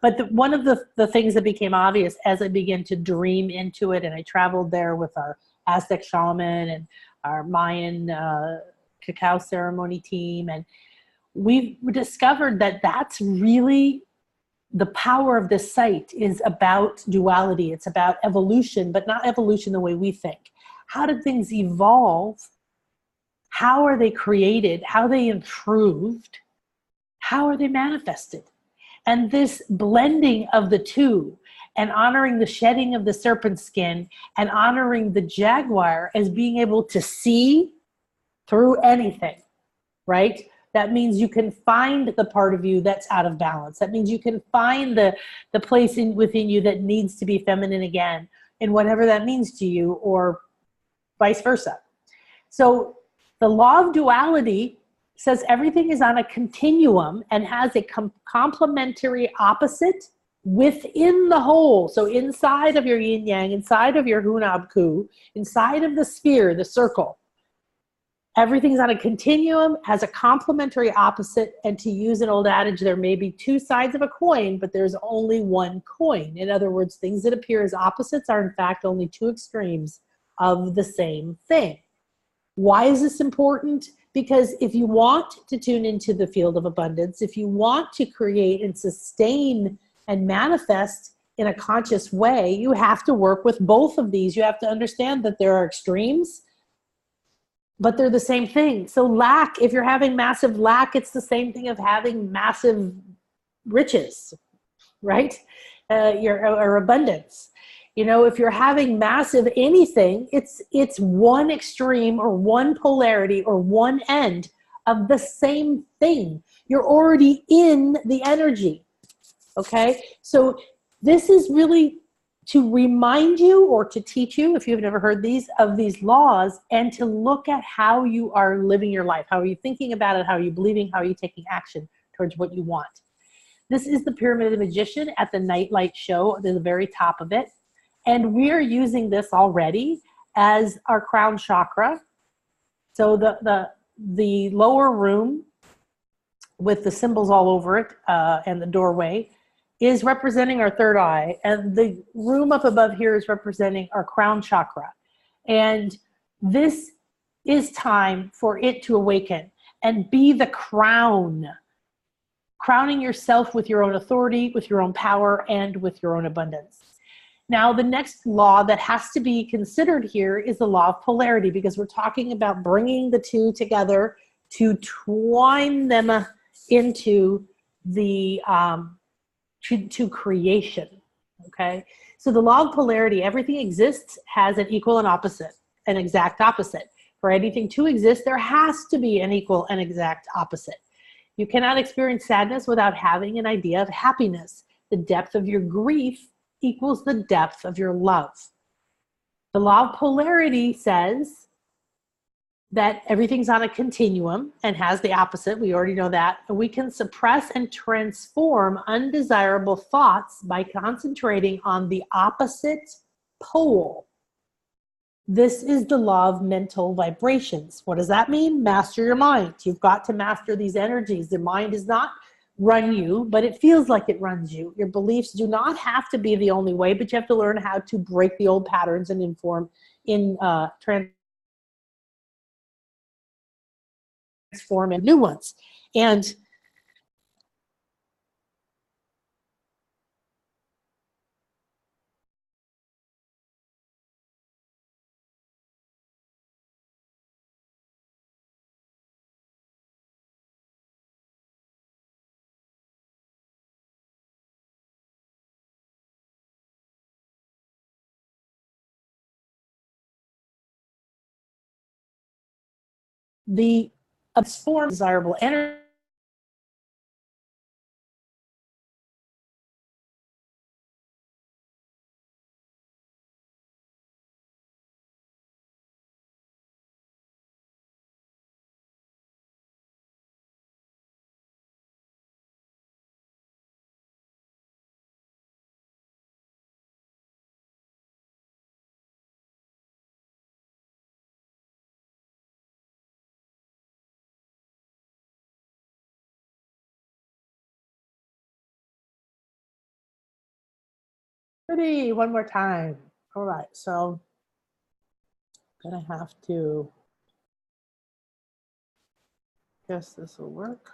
but one of the things that became obvious as I began to dream into it, and I traveled there with our Aztec shaman and our Mayan cacao ceremony team, and we've discovered that that's really the power of this site is about duality. It's about evolution, but not evolution the way we think. How did things evolve? How are they created? How are they improved? How are they manifested? And this blending of the two and honoring the shedding of the serpent skin and honoring the Jaguar as being able to see through anything, right? That means you can find the part of you that's out of balance. That means you can find the place within you that needs to be feminine again, and whatever that means to you, or vice versa. So the law of duality says everything is on a continuum and has a complementary opposite within the whole. So inside of your yin yang, inside of your Hunab Ku, inside of the sphere, the circle, everything's on a continuum, has a complementary opposite, and to use an old adage, there may be two sides of a coin, but there's only one coin. In other words, things that appear as opposites are in fact only two extremes of the same thing. Why is this important? Because if you want to tune into the field of abundance, if you want to create and sustain and manifest in a conscious way, you have to work with both of these. You have to understand that there are extremes but they're the same thing. So lack, if you're having massive lack, it's the same thing of having massive riches, right? Or abundance. You know, if you're having massive anything, it's one extreme or one polarity or one end of the same thing. You're already in the energy, okay? So this is really to remind you or to teach you, if you've never heard these, of these laws, and to look at how you are living your life. How are you thinking about it? How are you believing? How are you taking action towards what you want? This is the Pyramid of the Magician at the Nightlight Show, at the very top of it. And we're using this already as our crown chakra. So the lower room with the symbols all over it and the doorway is representing our third eye. And the room up above here is representing our crown chakra. And this is time for it to awaken and be the crown. Crowning yourself with your own authority, with your own power, and with your own abundance. Now, the next law that has to be considered here is the law of polarity, because we're talking about bringing the two together to twine them into the to creation. Okay, so the law of polarity: everything exists has an equal and opposite, an exact opposite. For anything to exist, there has to be an equal and exact opposite. You cannot experience sadness without having an idea of happiness. The depth of your grief equals the depth of your love. The law of polarity says that everything's on a continuum and has the opposite. We already know that. And we can suppress and transform undesirable thoughts by concentrating on the opposite pole. This is the law of mental vibrations. What does that mean? Master your mind. You've got to master these energies. The mind does not run you, but it feels like it runs you. Your beliefs do not have to be the only way, but you have to learn how to break the old patterns and transform in new ones. And the absorb desirable energy. One more time. All right, so I'm gonna have to, guess this will work.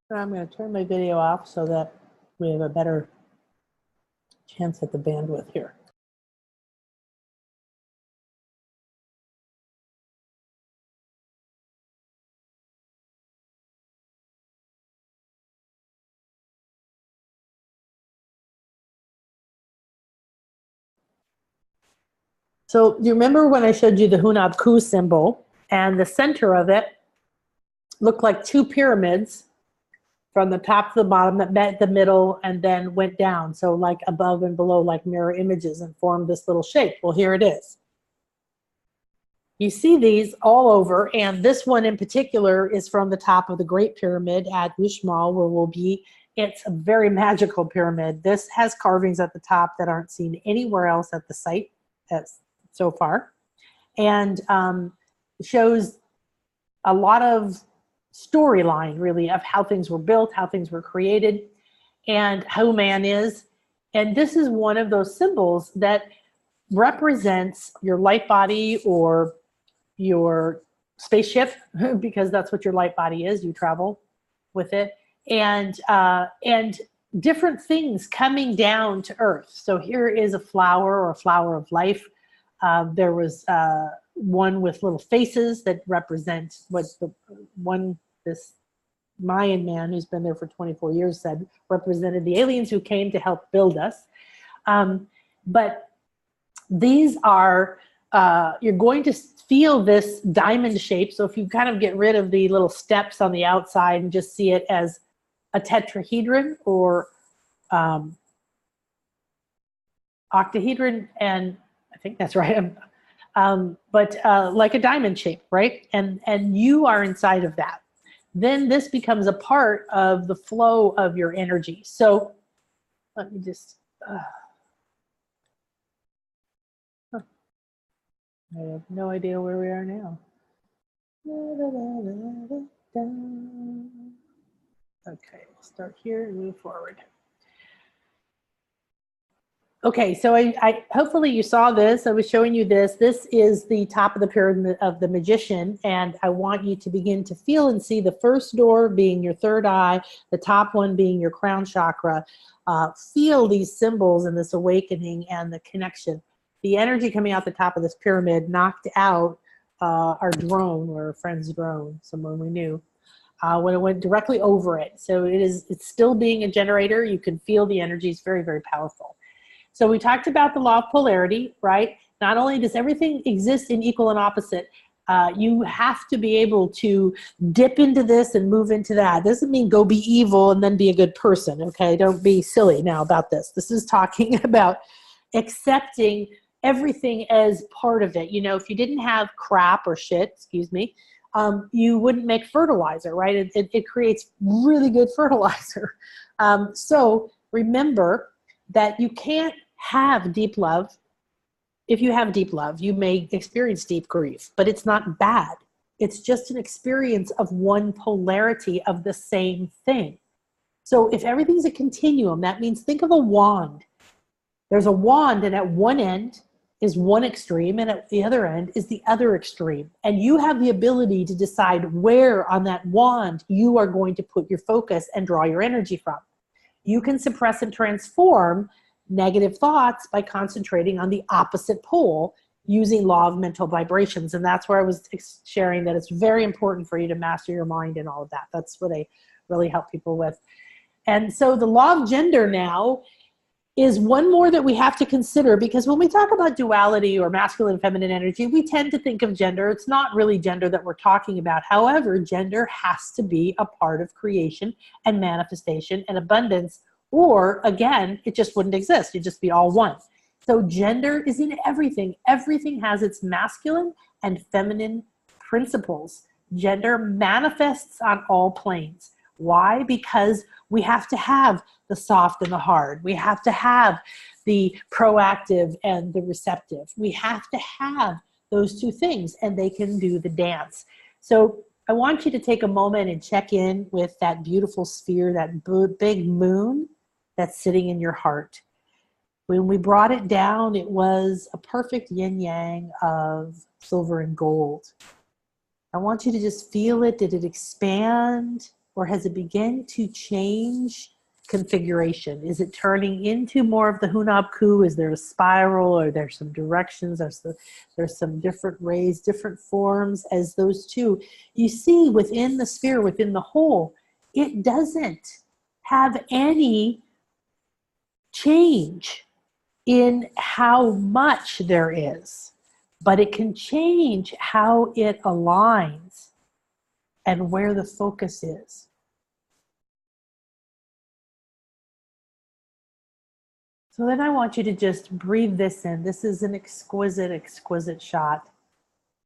I'm going to turn my video off so that we have a better chance at the bandwidth here. So you remember when I showed you the Hunab Ku symbol, and the center of it looked like two pyramids from the top to the bottom that met the middle and then went down. So like above and below, like mirror images, and formed this little shape. Well, here it is. You see these all over, and this one in particular is from the top of the Great Pyramid at Uxmal, where we'll be. It's a very magical pyramid. This has carvings at the top that aren't seen anywhere else at the site so far, and shows a lot of storyline, really, of how things were built, how things were created, and who man is. And this is one of those symbols that represents your light body or your spaceship, because that's what your light body is. You travel with it, and different things coming down to earth. So here is a flower, or a flower of life. There was one with little faces that represent what this Mayan man who's been there for 24 years said represented the aliens who came to help build us. But these are, you're going to feel this diamond shape. So if you kind of get rid of the little steps on the outside and just see it as a tetrahedron or octahedron, and I think that's right, but like a diamond shape, right? And you are inside of that. Then this becomes a part of the flow of your energy. So let me just, I have no idea where we are now. Okay, start here and move forward. Okay, so I hopefully you saw this. I was showing you this. This is the top of the pyramid of the magician, and I want you to begin to feel and see the first door being your third eye, the top one being your crown chakra. Feel these symbols and this awakening and the connection. The energy coming out the top of this pyramid knocked out our drone, or a friend's drone, someone we knew, when it went directly over it. So it's still being a generator. You can feel the energy is very, very powerful. So we talked about the law of polarity, right? Not only does everything exist in equal and opposite, you have to be able to dip into this and move into that. Doesn't mean go be evil and then be a good person, okay? Don't be silly now about this. This is talking about accepting everything as part of it. You know, if you didn't have crap or shit, excuse me, you wouldn't make fertilizer, right? It creates really good fertilizer. So remember that you can't have deep love. If you have deep love, you may experience deep grief, but it's not bad. It's just an experience of one polarity of the same thing. So if everything's a continuum, that means think of a wand. There's a wand, and at one end is one extreme, and at the other end is the other extreme. And you have the ability to decide where on that wand you are going to put your focus and draw your energy from. You can suppress and transform negative thoughts by concentrating on the opposite pole using law of mental vibrations. And that's where I was sharing that it's very important for you to master your mind and all of that. That's what I really help people with. And so the law of gender now is one more that we have to consider, because when we talk about duality or masculine and feminine energy, we tend to think of gender. It's not really gender that we're talking about. However, gender has to be a part of creation and manifestation and abundance, or again, it just wouldn't exist. It'd just be all one. So gender is in everything. Everything has its masculine and feminine principles. Gender manifests on all planes. Why? Because we have to have the soft and the hard. We have to have the proactive and the receptive. We have to have those two things, and they can do the dance. So I want you to take a moment and check in with that beautiful sphere, that big moon that's sitting in your heart. When we brought it down, it was a perfect yin-yang of silver and gold. I want you to just feel it. Did it expand, or has it begun to change configuration? Is it turning into more of the Hunab Ku? Is there a spiral, or there's some directions? There's some different rays, different forms as those two. You see within the sphere, within the whole, it doesn't have any change in how much there is, but it can change how it aligns and where the focus is. So then I want you to just breathe this in. This is an exquisite, exquisite shot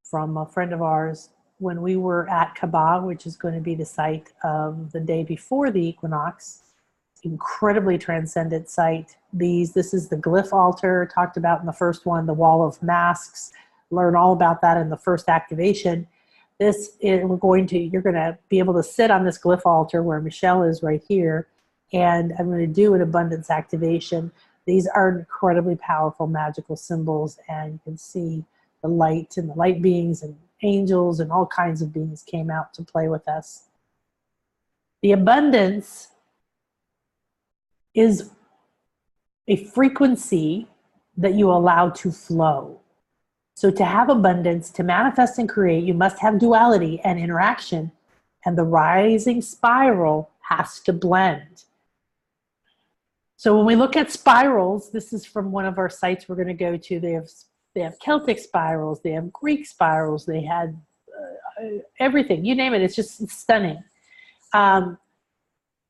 from a friend of ours when we were at Kaaba, which is going to be the site of the day before the equinox. Incredibly transcendent site. This is the glyph altar talked about in the first one, the wall of masks. Learn all about that in the first activation. You're going to be able to sit on this glyph altar where Michelle is right here, and I'm going to do an abundance activation. These are incredibly powerful magical symbols, and you can see the light and the light beings and angels and all kinds of beings came out to play with us. The abundance is a frequency that you allow to flow. So to have abundance, to manifest and create, you must have duality and interaction, and the rising spiral has to blend. So when we look at spirals, this is from one of our sites we're going to go to. They have Celtic spirals, they have Greek spirals, they had everything, you name it. It's stunning.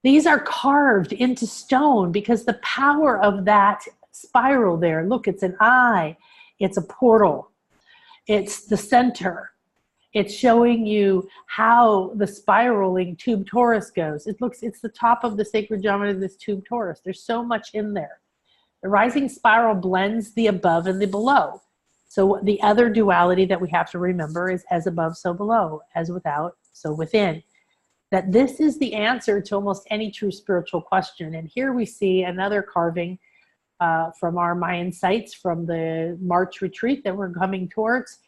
These are carved into stone because the power of that spiral there, look, it's an eye, it's a portal, it's the center. It's showing you how the spiraling tube torus goes. It's the top of the sacred geometry of this tube torus. There's so much in there. The rising spiral blends the above and the below. So the other duality that we have to remember is as above, so below, as without, so within. That this is the answer to almost any true spiritual question. And here we see another carving from our Mayan sites from the March retreat that we're coming towards,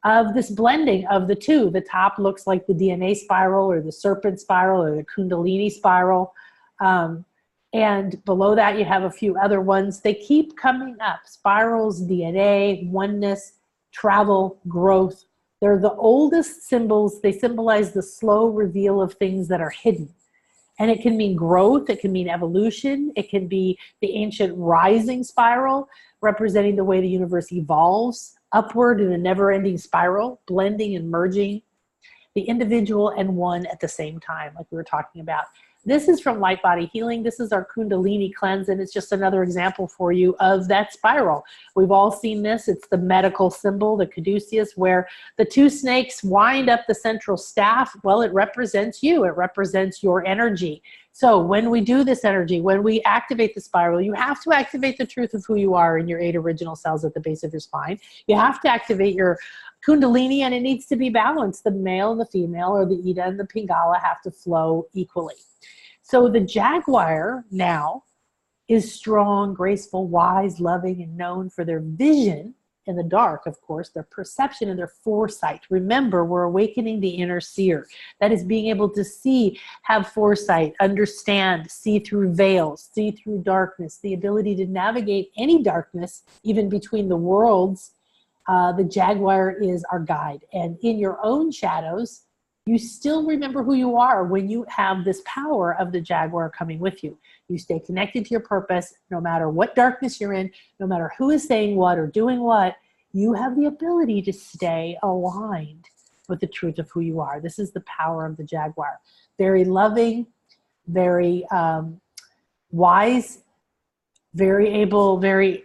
of this blending of the two. The top looks like the DNA spiral or the serpent spiral or the Kundalini spiral. And below that you have a few other ones. They keep coming up. Spirals, DNA, oneness, travel, growth. They're the oldest symbols. They symbolize the slow reveal of things that are hidden. And it can mean growth, it can mean evolution, it can be the ancient rising spiral, representing the way the universe evolves upward in a never-ending spiral, blending and merging the individual and one at the same time, like we were talking about. This is from Light Body Healing. This is our Kundalini cleanse, and it's just another example for you of that spiral. We've all seen this. It's the medical symbol, the caduceus, where the two snakes wind up the central staff. Well, it represents you. It represents your energy. So when we do this energy, when we activate the spiral, you have to activate the truth of who you are in your 8 original cells at the base of your spine. You have to activate your Kundalini, and it needs to be balanced. The male and the female, or the Ida and the Pingala, have to flow equally. So the Jaguar now is strong, graceful, wise, loving, and known for their vision in the dark, of course, their perception and their foresight. Remember, we're awakening the inner seer. That is being able to see, have foresight, understand, see through veils, see through darkness, the ability to navigate any darkness, even between the worlds. The Jaguar is our guide. And in your own shadows, you still remember who you are when you have this power of the Jaguar coming with you. You stay connected to your purpose, no matter what darkness you're in, no matter who is saying what or doing what, you have the ability to stay aligned with the truth of who you are. This is the power of the Jaguar. Very loving, very wise, very able, very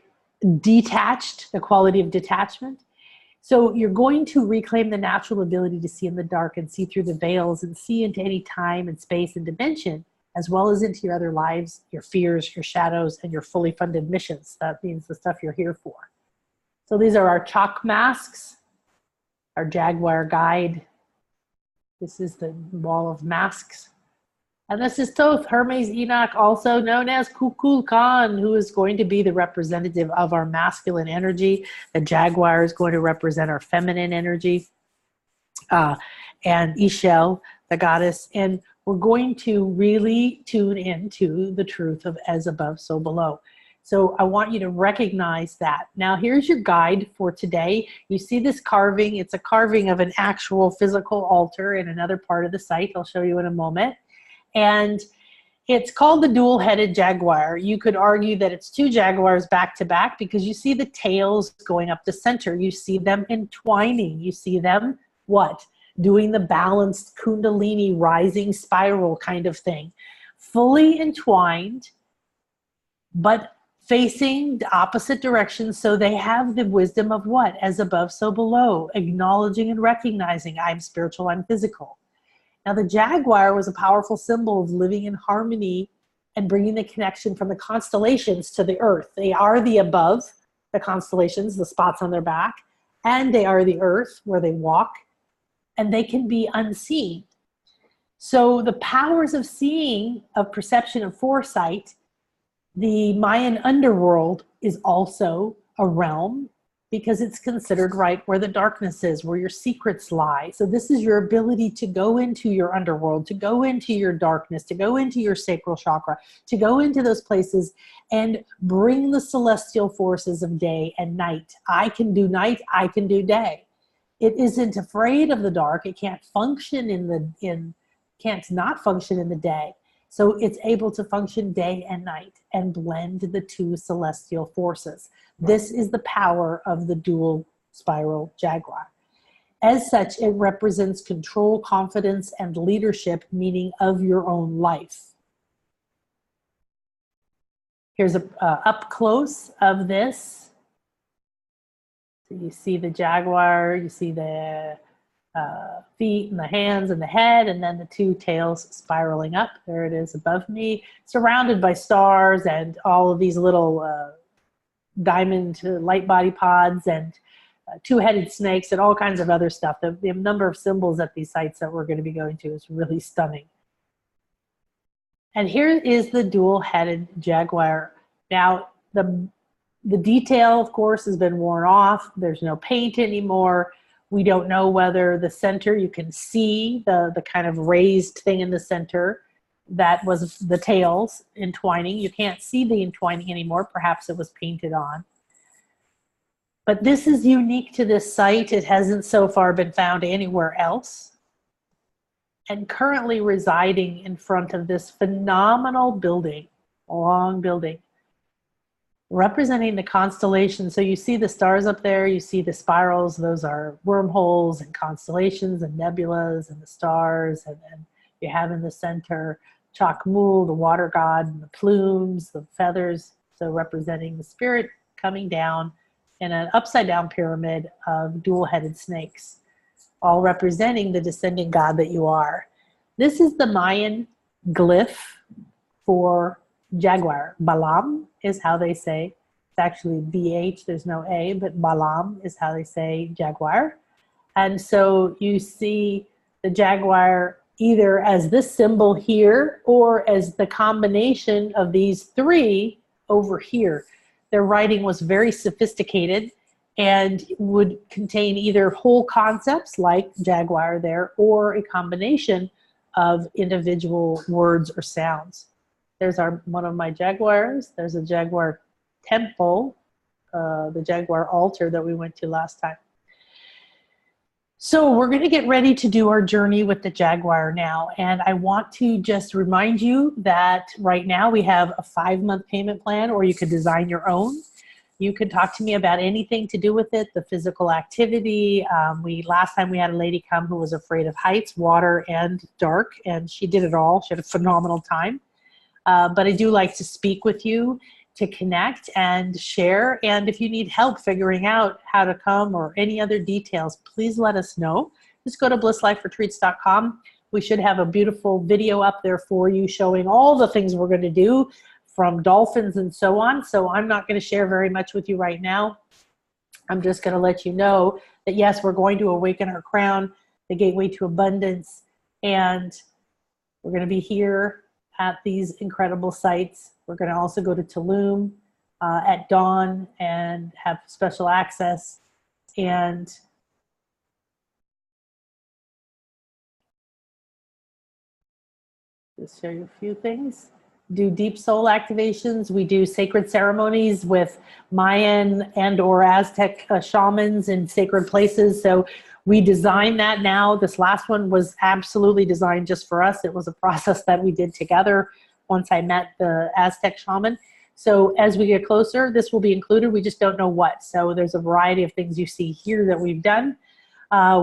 detached, the quality of detachment. So you're going to reclaim the natural ability to see in the dark and see through the veils and see into any time and space and dimension, as well as into your other lives, your fears, your shadows, and your fully funded missions. That means the stuff you're here for. So these are our chalk masks, our Jaguar guide. This is the wall of masks. And this is Thoth, Hermes Enoch, also known as Kukul Khan, who is going to be the representative of our masculine energy. The Jaguar is going to represent our feminine energy. And Ishel, the goddess. And we're going to really tune into the truth of as above, so below. So I want you to recognize that. Now here's your guide for today. You see this carving. It's a carving of an actual physical altar in another part of the site. I'll show you in a moment. And it's called the dual-headed Jaguar. You could argue that it's two Jaguars back to back because you see the tails going up the center. You see them entwining. You see them, what? Doing the balanced Kundalini rising spiral kind of thing. Fully entwined, but facing the opposite direction, so they have the wisdom of what? As above, so below. Acknowledging and recognizing I'm spiritual, I'm physical. Now the Jaguar was a powerful symbol of living in harmony and bringing the connection from the constellations to the earth. They are the above, the constellations, the spots on their back, and they are the earth where they walk, and they can be unseen. So the powers of seeing, of perception, of foresight, the Mayan underworld is also a realm because it's considered right where the darkness is, where your secrets lie. So this is your ability to go into your underworld, to go into your darkness, to go into your sacral chakra, to go into those places and bring the celestial forces of day and night. I can do night, I can do day. It isn't afraid of the dark. It can't function can't not function in the day. So it's able to function day and night and blend the two celestial forces. This is the power of the dual spiral Jaguar. As such, it represents control, confidence, and leadership, meaning of your own life. Here's a up close of this. So you see the Jaguar, you see the feet and the hands and the head, and then the two tails spiraling up. There it is above me, surrounded by stars and all of these little diamond light body pods and two-headed snakes and all kinds of other stuff. The number of symbols at these sites that we're going to be going to is really stunning. And here is the dual-headed Jaguar. Now, the detail, of course, has been worn off. There's no paint anymore. We don't know whether the center, you can see the kind of raised thing in the center that was the tails entwining. You can't see the entwining anymore. Perhaps it was painted on. But this is unique to this site. It hasn't so far been found anywhere else. And currently residing in front of this phenomenal building, long building, representing the constellation. So you see the stars up there, you see the spirals, those are wormholes and constellations and nebulas and the stars, and then you have in the center Chakmul, the water god, and the plumes, the feathers, so representing the spirit coming down in an upside down pyramid of dual-headed snakes, all representing the descending god that you are. This is the Mayan glyph for Jaguar. Balam is how they say. It's actually BH, there's no A, but Balam is how they say Jaguar. And so you see the Jaguar either as this symbol here or as the combination of these three over here. Their writing was very sophisticated and would contain either whole concepts like Jaguar there or a combination of individual words or sounds. There's one of my Jaguars. There's a Jaguar temple, the Jaguar altar that we went to last time. So we're going to get ready to do our journey with the Jaguar now. And I want to just remind you that right now we have a 5-month payment plan, or you could design your own. You could talk to me about anything to do with it, the physical activity. Last time we had a lady come who was afraid of heights, water, and dark, and she did it all. She had a phenomenal time. But I do like to speak with you, to connect and share. And if you need help figuring out how to come or any other details, please let us know. Just go to blissliferetreats.com. We should have a beautiful video up there for you showing all the things we're going to do, from dolphins and so on. So I'm not going to share very much with you right now. I'm just going to let you know that yes, we're going to awaken our crown, the gateway to abundance, and we're going to be here at these incredible sites. We're going to also go to Tulum at dawn and have special access, and just show you a few things. Do deep soul activations. We do sacred ceremonies with Mayan and or Aztec shamans in sacred places. So we design that now. This last one was absolutely designed just for us. It was a process that we did together once I met the Aztec shaman. So as we get closer, this will be included. We just don't know what. So there's a variety of things you see here that we've done.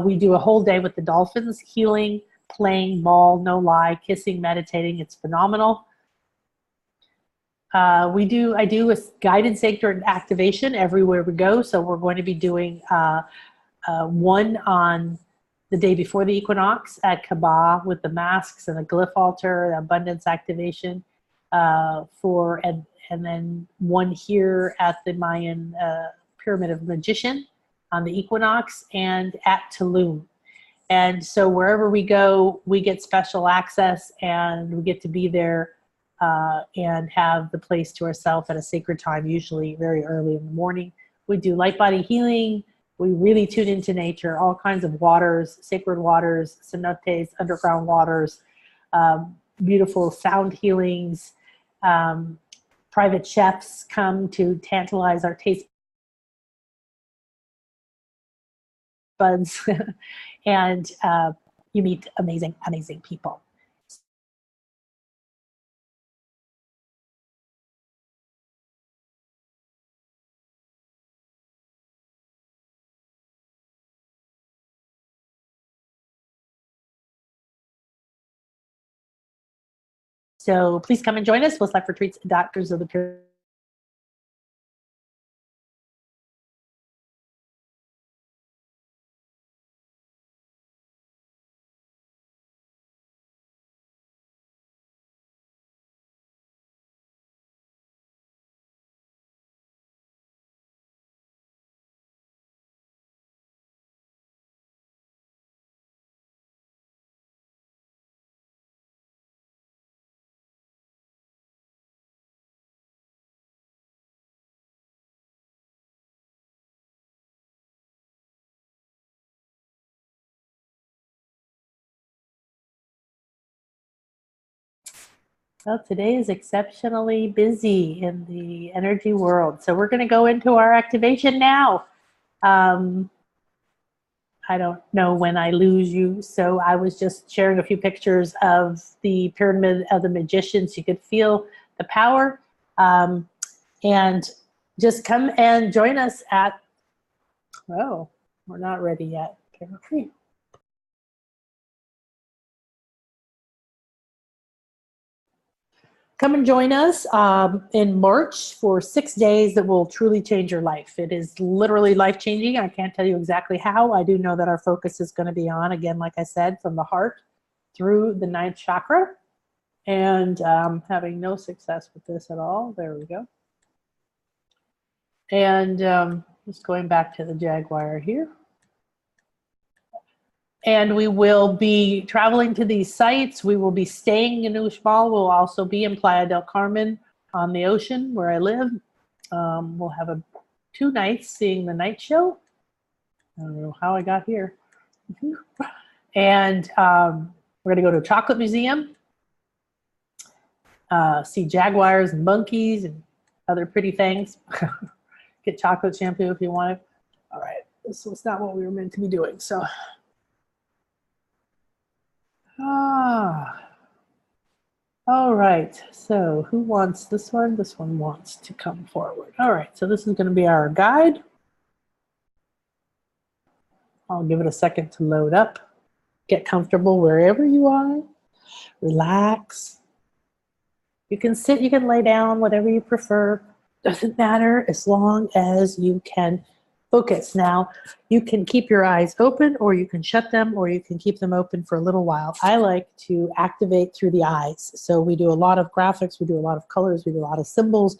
We do a whole day with the dolphins, healing, playing ball, no lie, kissing, meditating. It's phenomenal. I do a guided sacred activation everywhere we go. So we're going to be doing one on the day before the equinox at Kaaba with the masks and the glyph altar, the abundance activation, and then one here at the Mayan Pyramid of Magician on the equinox and at Tulum. And so wherever we go, we get special access and we get to be there and have the place to ourselves at a sacred time, usually very early in the morning. We do light body healing. We really tune into nature, all kinds of waters, sacred waters, cenotes, underground waters, beautiful sound healings. Private chefs come to tantalize our taste buds. And you meet amazing, amazing people. So please come and join us. Bliss Life Retreats, Doctors of the Pure. Well, today is exceptionally busy in the energy world. So we're going to go into our activation now. I don't know when I lose you. So I was just sharing a few pictures of the Pyramid of the Magicians. You could feel the power. And just come and join us at, oh, we're not ready yet. Okay. Come and join us in March for 6 days that will truly change your life. It is literally life-changing. I can't tell you exactly how. I do know that our focus is going to be on, again, like I said, from the heart through the ninth chakra. And having no success with this at all. There we go. And just going back to the Jaguar here. And we will be traveling to these sites. We will be staying in Uxmal. We'll also be in Playa del Carmen on the ocean where I live. We'll have 2 nights seeing the night show. I don't know how I got here. And we're going to go to a chocolate museum, see jaguars and monkeys and other pretty things. Get chocolate shampoo if you want it. All right, this was not what we were meant to be doing. So. All right, so who wants this one? This one wants to come forward. All right, so this is going to be our guide. I'll give it a second to load up. Get comfortable wherever you are. Relax. You can sit, you can lay down, whatever you prefer. Doesn't matter as long as you can focus. Now, you can keep your eyes open or you can shut them or you can keep them open for a little while. I like to activate through the eyes. So we do a lot of graphics, we do a lot of colors, we do a lot of symbols,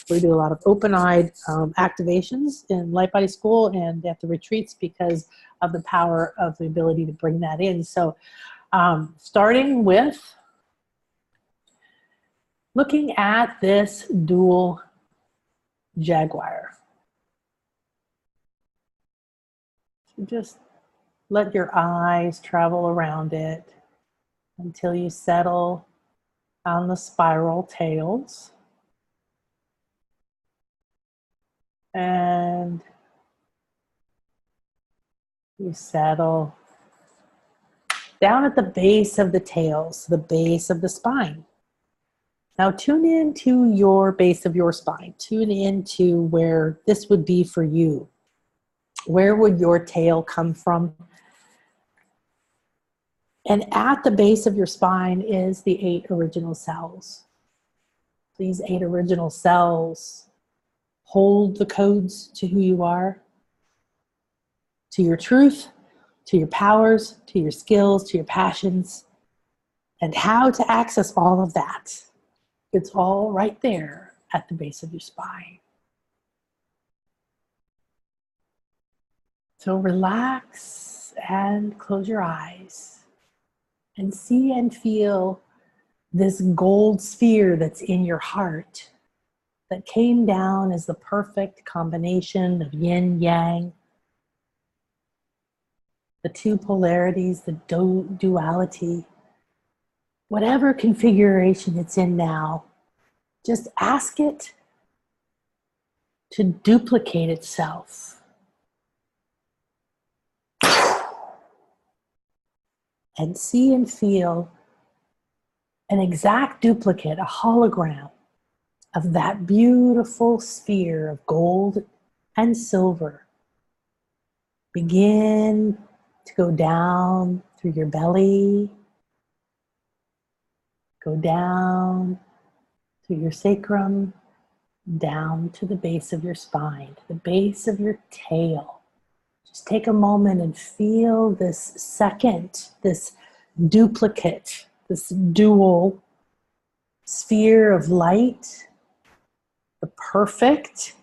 we do a lot of open-eyed activations in Light Body School and at the retreats because of the power of the ability to bring that in. So starting with looking at this dual Jaguar. Just let your eyes travel around it until you settle on the spiral tails. And you settle down at the base of the tails, the base of the spine. Now tune into your base of your spine. Tune into where this would be for you. Where would your tail come from? And at the base of your spine is the 8 original cells. These 8 original cells hold the codes to who you are, to your truth, to your powers, to your skills, to your passions, and how to access all of that. It's all right there at the base of your spine. So relax and close your eyes and see and feel this gold sphere that's in your heart. that came down as the perfect combination of yin yang, the two polarities, the duality, whatever configuration it's in now, just ask it to duplicate itself. And see and feel an exact duplicate, a hologram of that beautiful sphere of gold and silver begin to go down through your belly, go down through your sacrum, down to the base of your spine, to the base of your tail. Just take a moment and feel this second, this duplicate, this dual sphere of light, the perfect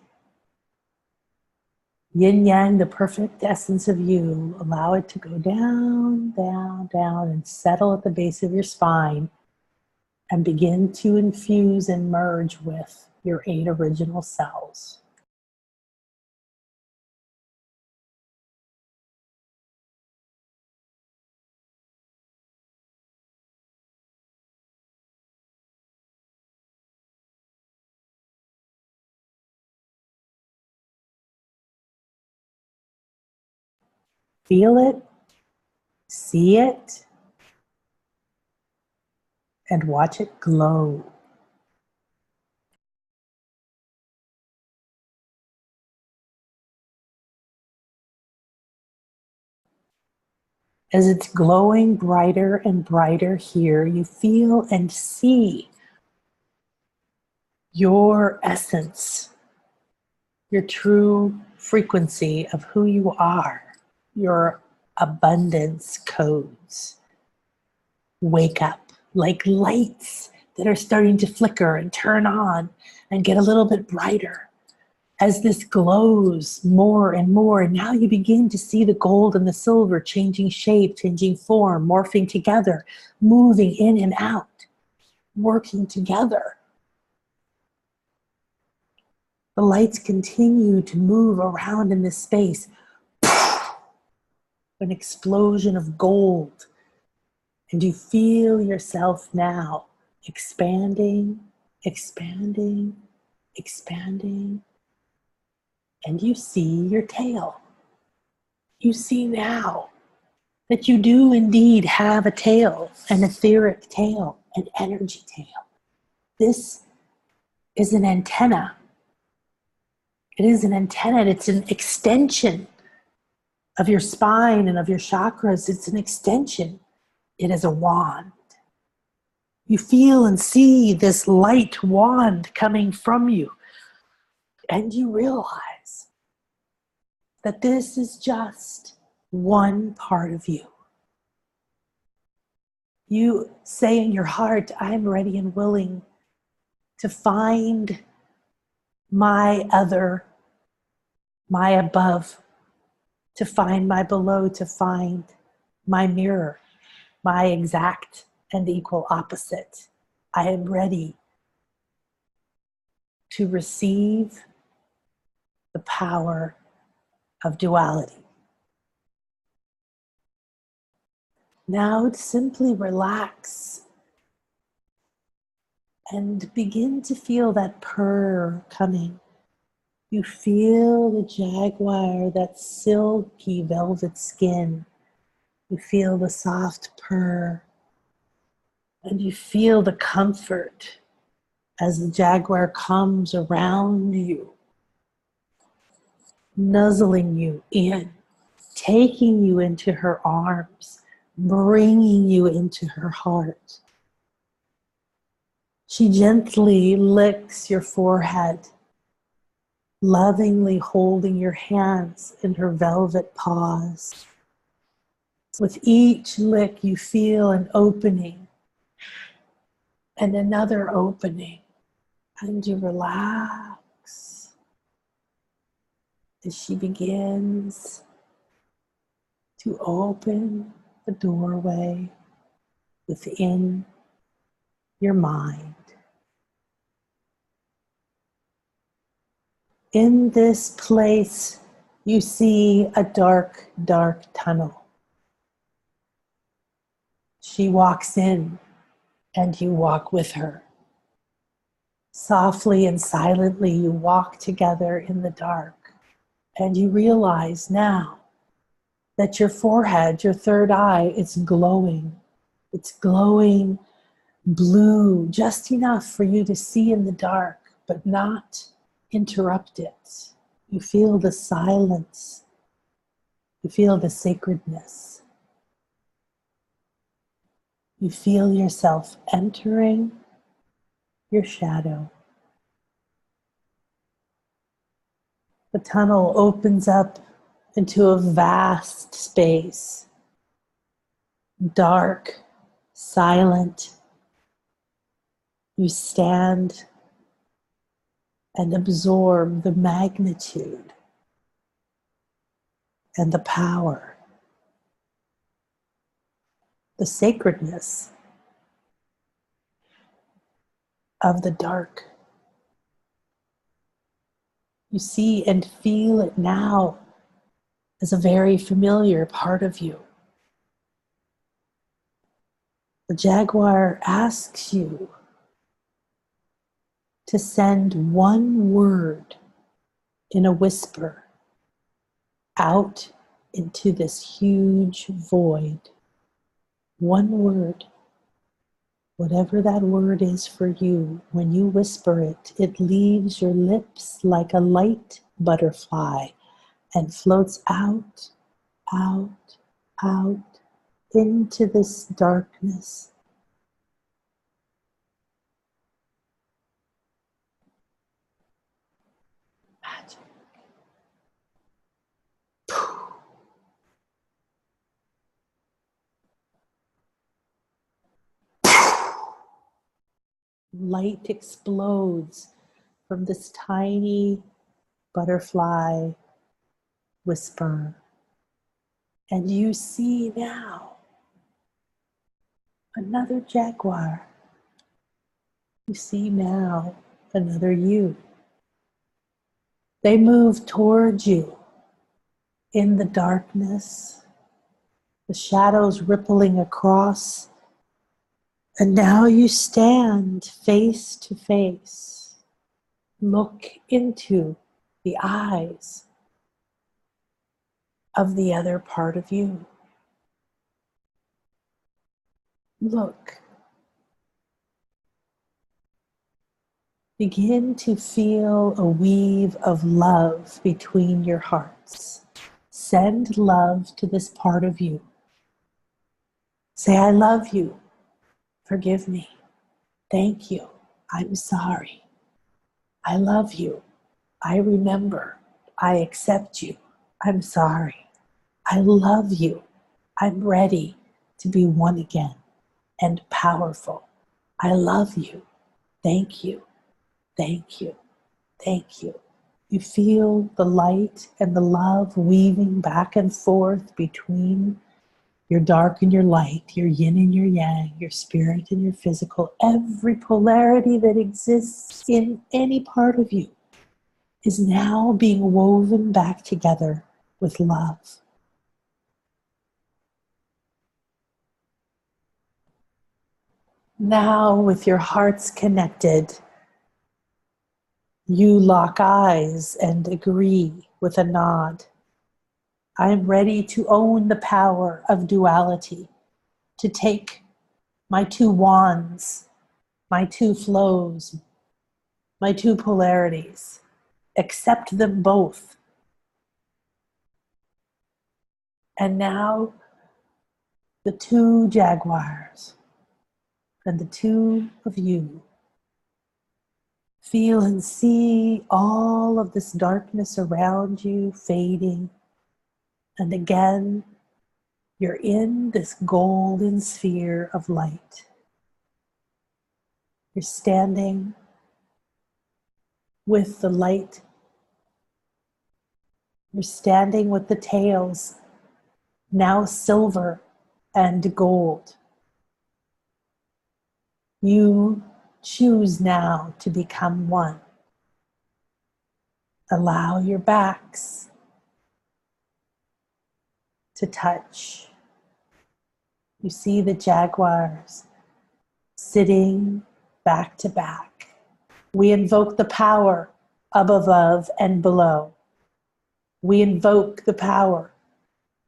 yin yang, the perfect essence of you. Allow it to go down, down, down, and settle at the base of your spine, and begin to infuse and merge with your 8 original cells. Feel it, see it, and watch it glow. As it's glowing brighter and brighter here, you feel and see your essence, your true frequency of who you are, your abundance codes. Wake up like lights that are starting to flicker and turn on and get a little bit brighter. As this glows more and more, now you begin to see the gold and the silver changing shape, changing form, morphing together, moving in and out, working together. The lights continue to move around in this space. An explosion of gold. And you feel yourself now expanding, expanding, expanding. And you see your tail. You see now that you do indeed have a tail, an etheric tail, an energy tail. This is an antenna. It is an antenna. It's an extension of your spine and of your chakras. It's an extension. It is a wand. You feel and see this light wand coming from you. And you realize that this is just one part of you. You say in your heart, I'm ready and willing to find my other, my above, to find my below, to find my mirror, my exact and equal opposite. I am ready to receive the power of duality. Now simply relax and begin to feel that purr coming. You feel the jaguar, that silky velvet skin. You feel the soft purr. And you feel the comfort as the jaguar comes around you, nuzzling you in, taking you into her arms, bringing you into her heart. She gently licks your forehead, lovingly holding your hands in her velvet paws. With each lick, you feel an opening and another opening, and you relax as she begins to open the doorway within your mind. In this place, you see a dark, dark tunnel. She walks in, and you walk with her. Softly and silently, you walk together in the dark, and you realize now that your forehead, your third eye, it's glowing. It's glowing blue, just enough for you to see in the dark, but not interrupt it. You feel the silence. You feel the sacredness. You feel yourself entering your shadow. The tunnel opens up into a vast space, dark, silent. You stand and absorb the magnitude and the power, the sacredness of the dark. You see and feel it now as a very familiar part of you. The Jaguar asks you to send one word in a whisper out into this huge void. One word. Whatever that word is for you, when you whisper it, it leaves your lips like a light butterfly and floats out, out, out into this darkness. Magic. Light explodes from this tiny butterfly whisper. And you see now another jaguar. You see now another you. They move towards you in the darkness, the shadows rippling across. And now you stand face to face. Look into the eyes of the other part of you. Look. Begin to feel a weave of love between your hearts. Send love to this part of you. Say, I love you. Forgive me. Thank you. I'm sorry. I love you. I remember. I accept you. I'm sorry. I love you. I'm ready to be one again and powerful. I love you. Thank you. Thank you. Thank you. You feel the light and the love weaving back and forth between your dark and your light, your yin and your yang, your spirit and your physical. Every polarity that exists in any part of you is now being woven back together with love. Now, with your hearts connected, you lock eyes and agree with a nod. I am ready to own the power of duality, to take my two wands, my two flows, my two polarities, accept them both. And now the two jaguars and the two of you feel and see all of this darkness around you fading. And again, you're in this golden sphere of light. You're standing with the light. You're standing with the tails, now silver and gold. You choose now to become one. Allow your backs to touch. You see the jaguars sitting back to back. We invoke the power of above and below. We invoke the power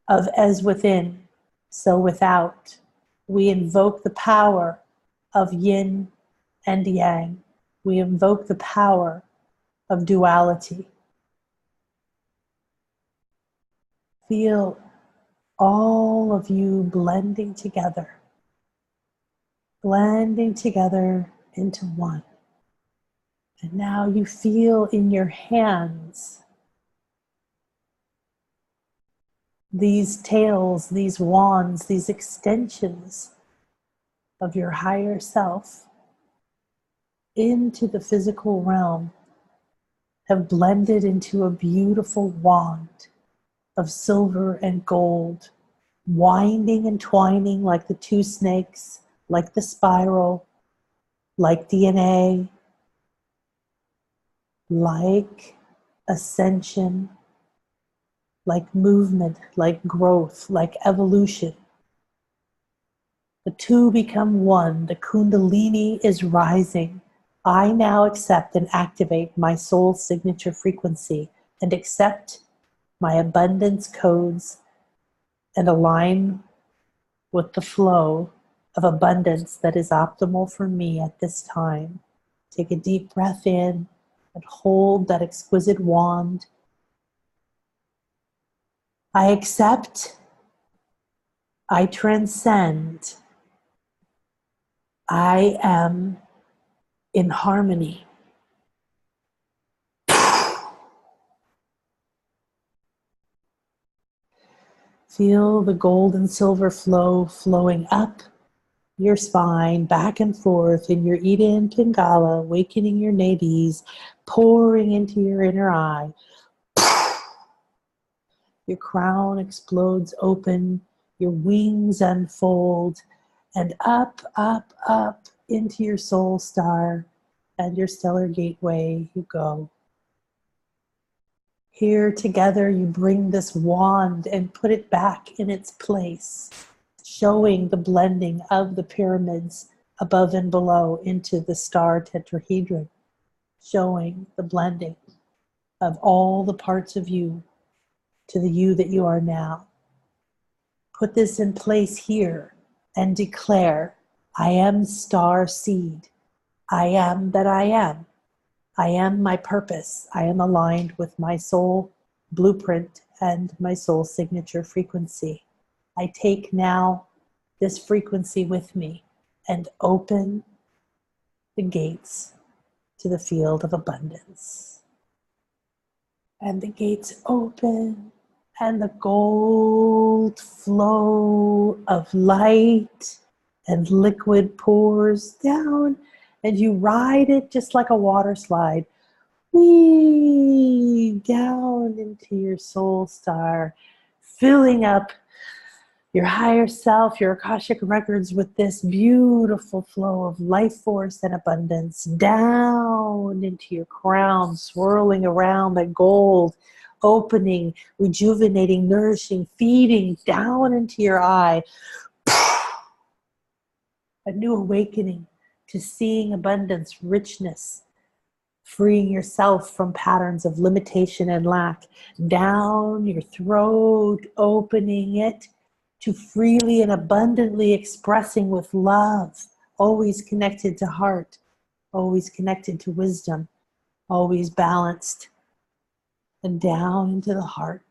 of as within, so without. We invoke the power of yin and yang. We invoke the power of duality. Feel all of you blending together into one. And now you feel in your hands these tails, these wands, these extensions of your higher self into the physical realm have blended into a beautiful wand of silver and gold, winding and twining like the two snakes, like the spiral, like DNA, like ascension, like movement, like growth, like evolution. The two become one. The Kundalini is rising. I now accept and activate my soul signature frequency and accept my abundance codes and align with the flow of abundance that is optimal for me at this time. Take a deep breath in and hold that exquisite wand. I accept, I transcend, I am in harmony. Feel the gold and silver flow flowing up your spine, back and forth in your Ida and Pingala, awakening your nadis, pouring into your inner eye. Your crown explodes open, your wings unfold, and up, up, up into your soul star and your stellar gateway you go. Here together you bring this wand and put it back in its place, showing the blending of the pyramids above and below into the star tetrahedron, showing the blending of all the parts of you to the you that you are now. Put this in place here and declare, I am star seed. I am that I am. I am my purpose. I am aligned with my soul blueprint and my soul signature frequency. I take now this frequency with me and open the gates to the field of abundance. And the gates open and the gold flow of light and liquid pours down, and you ride it just like a water slide, whee, down into your soul star, filling up your higher self, your Akashic records with this beautiful flow of life force and abundance, down into your crown, swirling around the gold, opening, rejuvenating, nourishing, feeding down into your eye. A new awakening to seeing abundance, richness, freeing yourself from patterns of limitation and lack, down your throat, opening it to freely and abundantly expressing with love, always connected to heart, always connected to wisdom, always balanced, and down into the heart.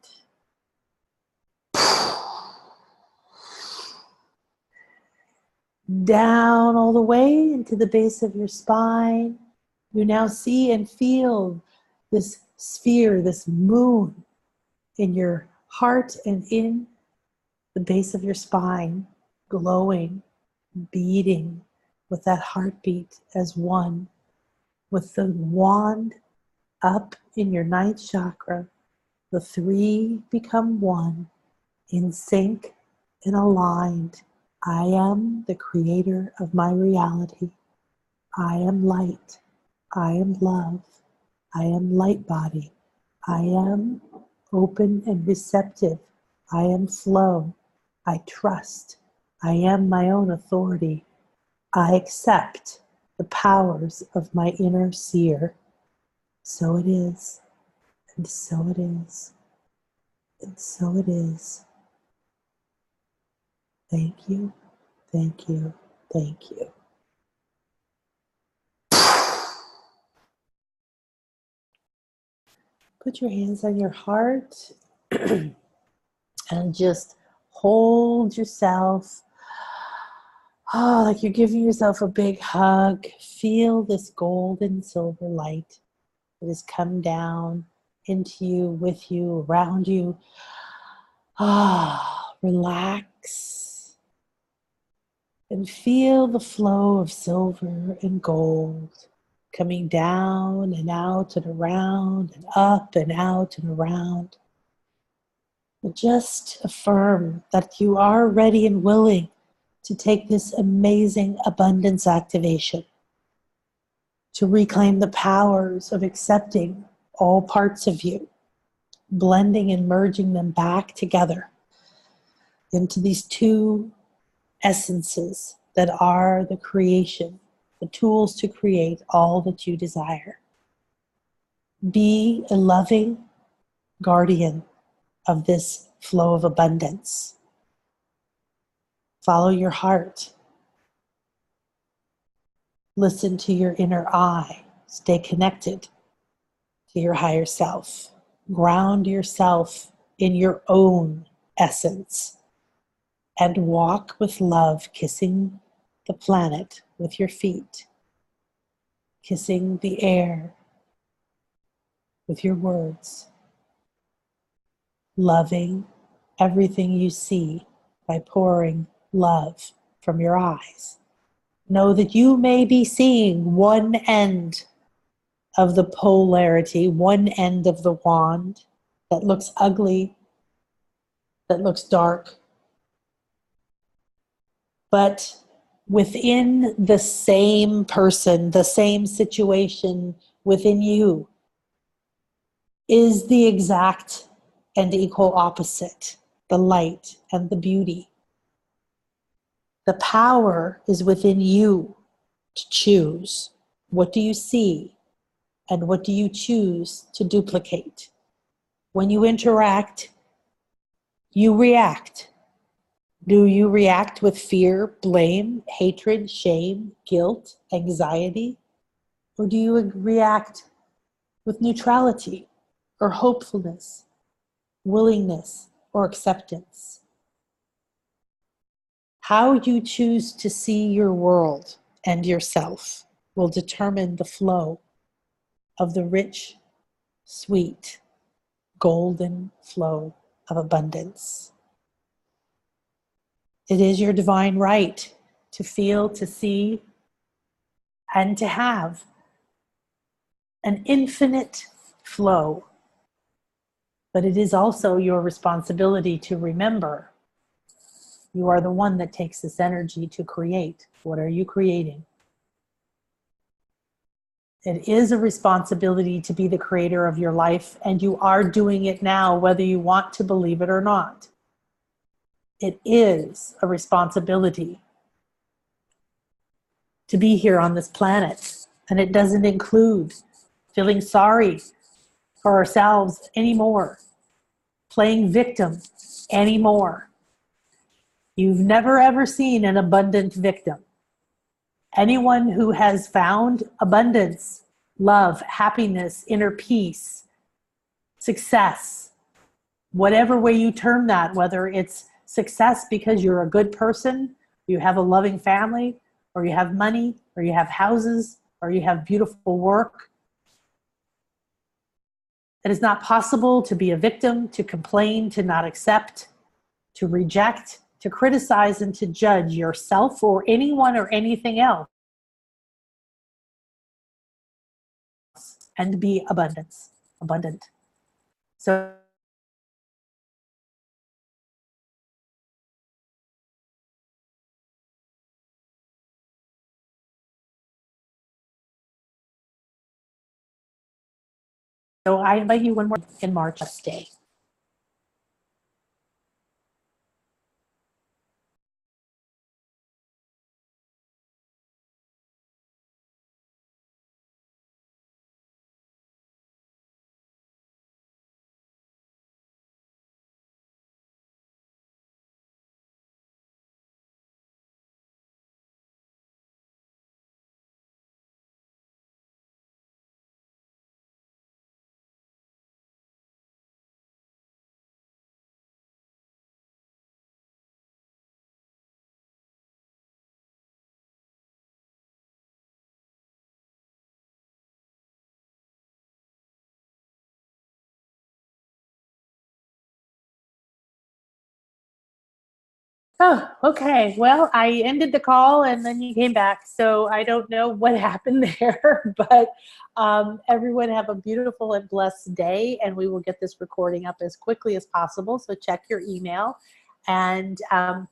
Down all the way into the base of your spine. You now see and feel this sphere, this moon in your heart and in the base of your spine, glowing, beating with that heartbeat as one, with the wand up in your ninth chakra. The three become one, in sync and aligned. I am the creator of my reality. I am light. I am love. I am light body. I am open and receptive. I am flow. I trust. I am my own authority. I accept the powers of my inner seer. So it is, and so it is, and so it is. Thank you, thank you, thank you. Put your hands on your heart and just hold yourself. Oh, like you're giving yourself a big hug. Feel this gold and silver light that has come down into you, with you, around you. Ah, relax and feel the flow of silver and gold coming down and out and around and up and out and around. And just affirm that you are ready and willing to take this amazing abundance activation, to reclaim the powers of accepting all parts of you, blending and merging them back together into these two essences that are the creation, the tools to create all that you desire. Be a loving guardian of this flow of abundance. Follow your heart. Listen to your inner eye. Stay connected to your higher self. Ground yourself in your own essence and walk with love, kissing the planet with your feet, kissing the air with your words, loving everything you see by pouring love from your eyes. Know that you may be seeing one end of the polarity, one end of the wand that looks ugly, that looks dark. But within the same person, the same situation within you is the exact and equal opposite, the light and the beauty. The power is within you to choose. What do you see and what do you choose to duplicate? When you interact, you react. Do you react with fear, blame, hatred, shame, guilt, anxiety? Or do you react with neutrality or hopefulness, willingness, or acceptance? How you choose to see your world and yourself will determine the flow of the rich, sweet, golden flow of abundance. It is your divine right to feel, to see, and to have an infinite flow. But it is also your responsibility to remember you are the one that takes this energy to create. What are you creating? It is a responsibility to be the creator of your life, and you are doing it now, whether you want to believe it or not. It is a responsibility to be here on this planet, and it doesn't include feeling sorry for ourselves anymore, playing victim anymore. You've never ever seen an abundant victim. Anyone who has found abundance, love, happiness, inner peace, success, whatever way you term that, whether it's success because you're a good person, you have a loving family, or you have money, or you have houses, or you have beautiful work. It is not possible to be a victim, to complain, to not accept, to reject, to criticize, and to judge yourself or anyone or anything else, and be abundant. So So I invite you one more in March. Stay. Oh, okay. Well, I ended the call and then you came back. So I don't know what happened there, but everyone have a beautiful and blessed day. And we will get this recording up as quickly as possible. So check your email. And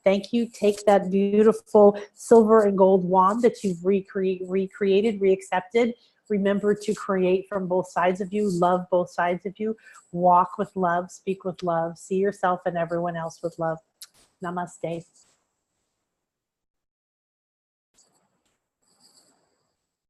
thank you. Take that beautiful silver and gold wand that you've recreated, reaccepted. Remember to create from both sides of you, love both sides of you, walk with love, speak with love, see yourself and everyone else with love. Namaste.